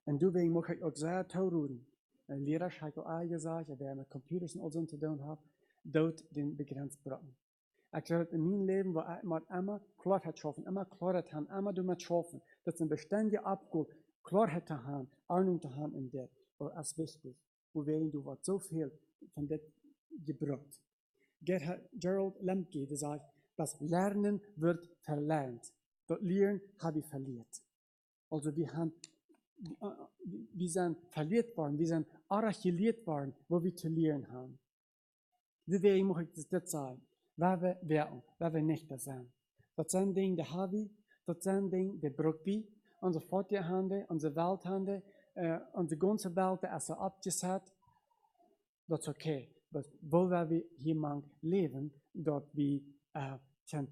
Und du willst, muss ich auch sehr teuren. Ein Lehrer hat auch gesagt, wer mit Computers und all so zu tun hat, dort den begrenzt brauchen. Ich glaube, in meinem Leben, wo ich immer Klarheit schaffen, immer Klarheit haben, immer damit schaffen, dass ein beständiger Abgut, Klarheit zu haben, Ahnung zu haben in der, das ist wichtig. Wo du was so viel von dem gebraucht. Gerald Lemke, der sagt, das Lernen wird verlernt. Das Lernen habe ich verliert. Also wir sind verliert worden, wir sind arachiliert worden, wo wir zu lernen haben. Deswegen muss ich das sagen, wer wir werden, wer wir nicht sein. Das sind Dinge, die haben wir, das sind Dinge, die brauchen wir, unsere Vaterhände, unsere Welthände, unsere ganze Welt ist so abgesetzt. Das ist okay. Aber wo wir hier leben, dort wir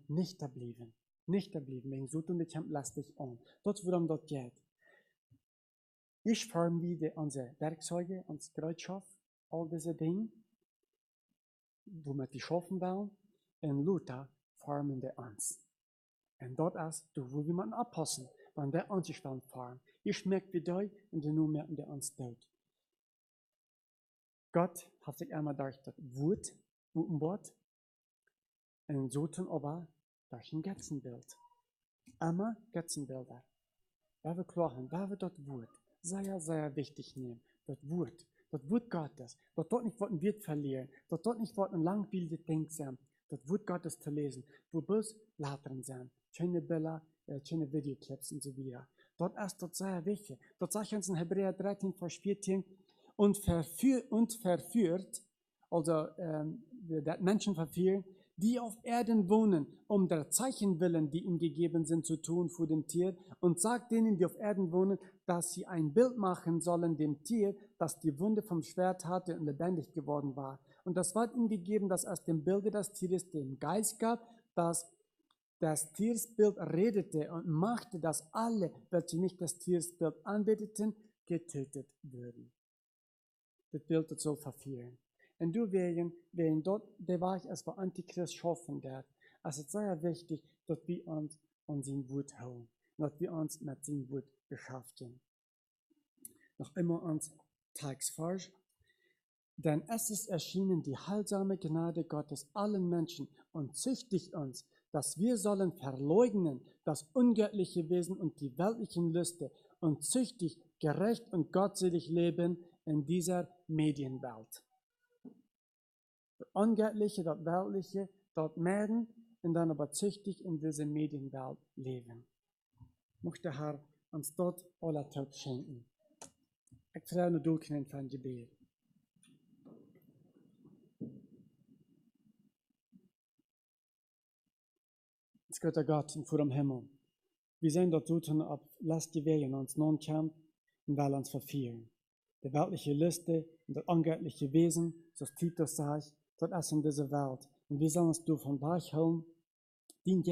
nicht da bleiben. Nicht da bleiben, wegen so tun, das lässt dich an. Das, worum das geht. Ich forme wieder unsere Werkzeuge, unsere Gerätschaft, all diese Dinge, wo wir die schaffen wollen, und Luther formen die uns. Und dort ist, wo wir man abpassen, wenn der uns sich dann formt. Ich merke wie die, und die nur merken, der uns tut. Gott hat sich einmal durch das Wort, Wort, und so tun aber durch ein Götzenbild. Einmal Götzenbilder. Da wir klar haben, da wir das Wort sehr, sehr wichtig nehmen. Das Wort Gottes. Das dort nicht was wird verlieren. Das dort nicht was ein langweiliges Ding sein. Das Wort Gottes zu lesen. Wo bloß Latern sind. Schöne Bilder, schöne Videoclips und so weiter. Dort ist das sehr wichtig. Dort sagt uns in Hebräer 13, Vers 14, und verführt, also Menschen verführen, die auf Erden wohnen, um der Zeichen willen, die ihm gegeben sind, zu tun für den Tier, und sagt denen, die auf Erden wohnen, dass sie ein Bild machen sollen dem Tier, das die Wunde vom Schwert hatte und lebendig geworden war. Und das war ihm gegeben, dass aus dem Bilde des Tieres den Geist gab, dass das Tiersbild redete und machte, dass alle, welche nicht das Tiersbild anbeteten, getötet würden. Das Bild soll verfehlen. Und du wegen dort, der war es für Antichrist schaffen wird. Es ist sehr wichtig, dass wir uns an sein Wort holen. Dass wir uns mit seinem Wort beschäftigen. Noch immer uns Tagsforsch. Denn es ist erschienen die heilsame Gnade Gottes allen Menschen und züchtigt uns, dass wir sollen verleugnen das ungöttliche Wesen und die weltlichen Lüste und züchtig, gerecht und gottselig leben in dieser Medienwelt. Das Ungöttliche, das Weltliche, dort meiden und dann aber züchtig in dieser Medienwelt leben. Möchte der Herr uns dort alle Tod schenken. Ich freue nur durchknien von Gebet. Es Gott, Gott, vor dem Himmel. Wir zijn dat doen op lastige wegen ons non-camp en wel ons vervieren. De weltliche Liste und das angöttliche Wesen, so Titus sagt, das ist in dieser Welt. Und wir sollen uns davon weichholen, den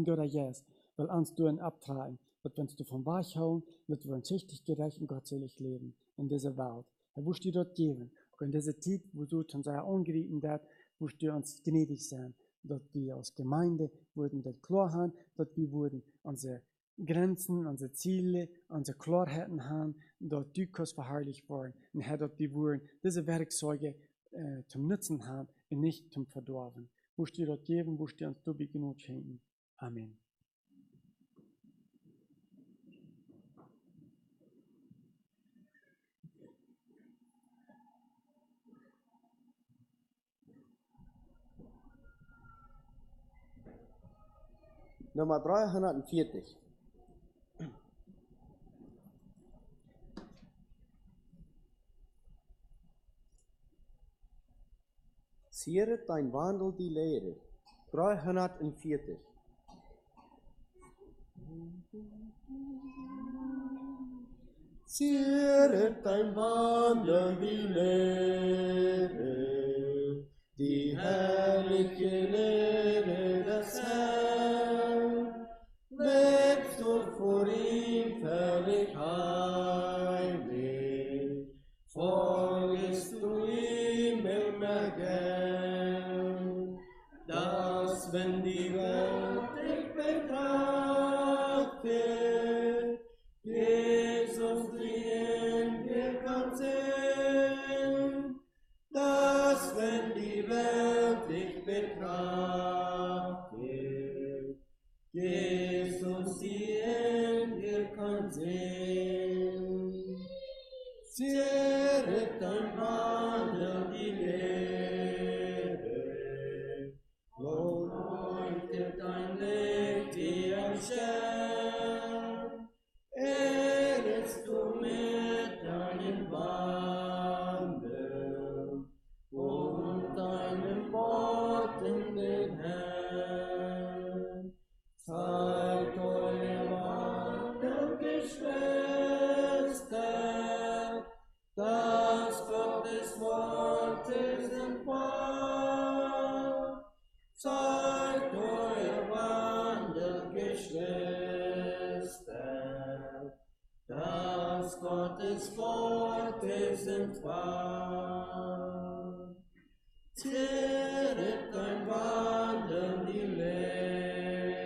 Gott yes, weil uns du ein abtragen, dass wir uns davon weichholen, dass wir uns richtig gerecht und gottselig leben in dieser Welt. Er wusste dir dort geben. Und in dieser Zeit, wo du schon sehr ungerieten dat, wusste dir uns gnädig sein, dass wir als Gemeinde wurden das klar haben, dass wir wurden unsere Grenzen, unsere Ziele, unsere Klarheiten haben, dass du kannst verherrlicht worden und Herr, dass wir wurden diese Werkzeuge zum Nutzen haben und nicht zum Verdorben. Wusste dir dort geben, wusste dir uns du genug schenken. Amen. Nummer 340. Zieret dein Wandel die Lehre. 340. Zieret dein Wandel die Lehre, die herrliche Lehre des Herrn. Lebst du vor ihm völlig heilig, folgst du ihm immer gern, dass wenn die Welt dich betrachtet, Jesus dir in dir kann sehen, dass wenn die Welt dich betrachtet, Jesus sie in dir kann sehen. Zieret dein Wandel die Lehre, leuchtet dein Licht wie ein Stern. Ehrest du mit deinem Wandel und deinem Wort in den Herrn. Zeigt euer Wandel, Geschwister, dass Gottes Worte sind wahr. Zeigt euer Wandel, Geschwister, dass Gottes Worte sind wahr. Zieret dein Wandel die Lehre,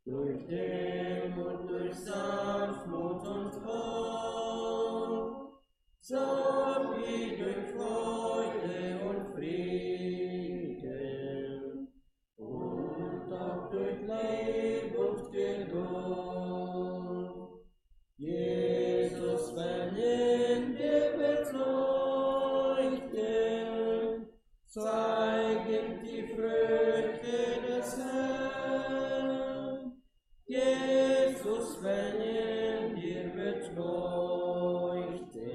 durch Demut, durch Sanftmut und Froh, so wie durch Freude und Frieden, und auch durch Liebe und Geduld. Jesus, wenn in dir wird leuchten, zeigen die Früchte des Herrn. Jesus, wenn in dir wird leuchten,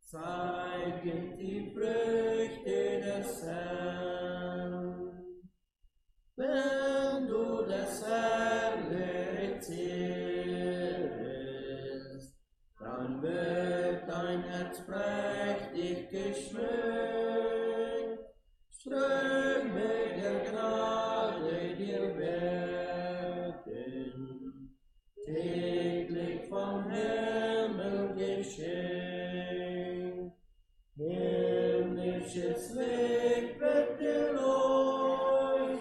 zeigen die Früchte des Herrn. Wenn du das Herrn erzählst, dann wird dein Herz prächtig geschmückt, Ströme der Gnade dir werden, täglich vom Himmel geschenkt. Himmlisches Licht wird dir leuchten,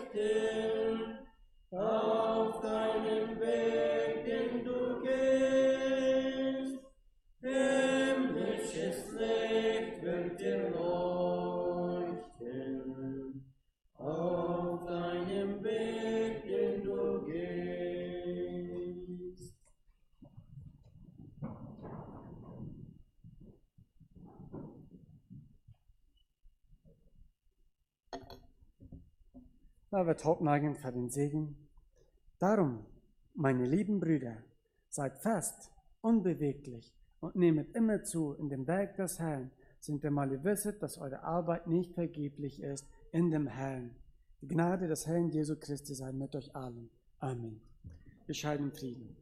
auf deinem Weg, den du gehst. Himmlisches Licht wird dir leuchten, auf deinem Weg, den du gehst. Da wird Hauptneigen für den Segen. Darum, meine lieben Brüder, seid fest, unbeweglich und nehmet immer zu in dem Werk des Herrn, sind ihr mal wisset, dass eure Arbeit nicht vergeblich ist in dem Herrn. Die Gnade des Herrn Jesu Christi sei mit euch allen. Amen. Wir scheiden Frieden.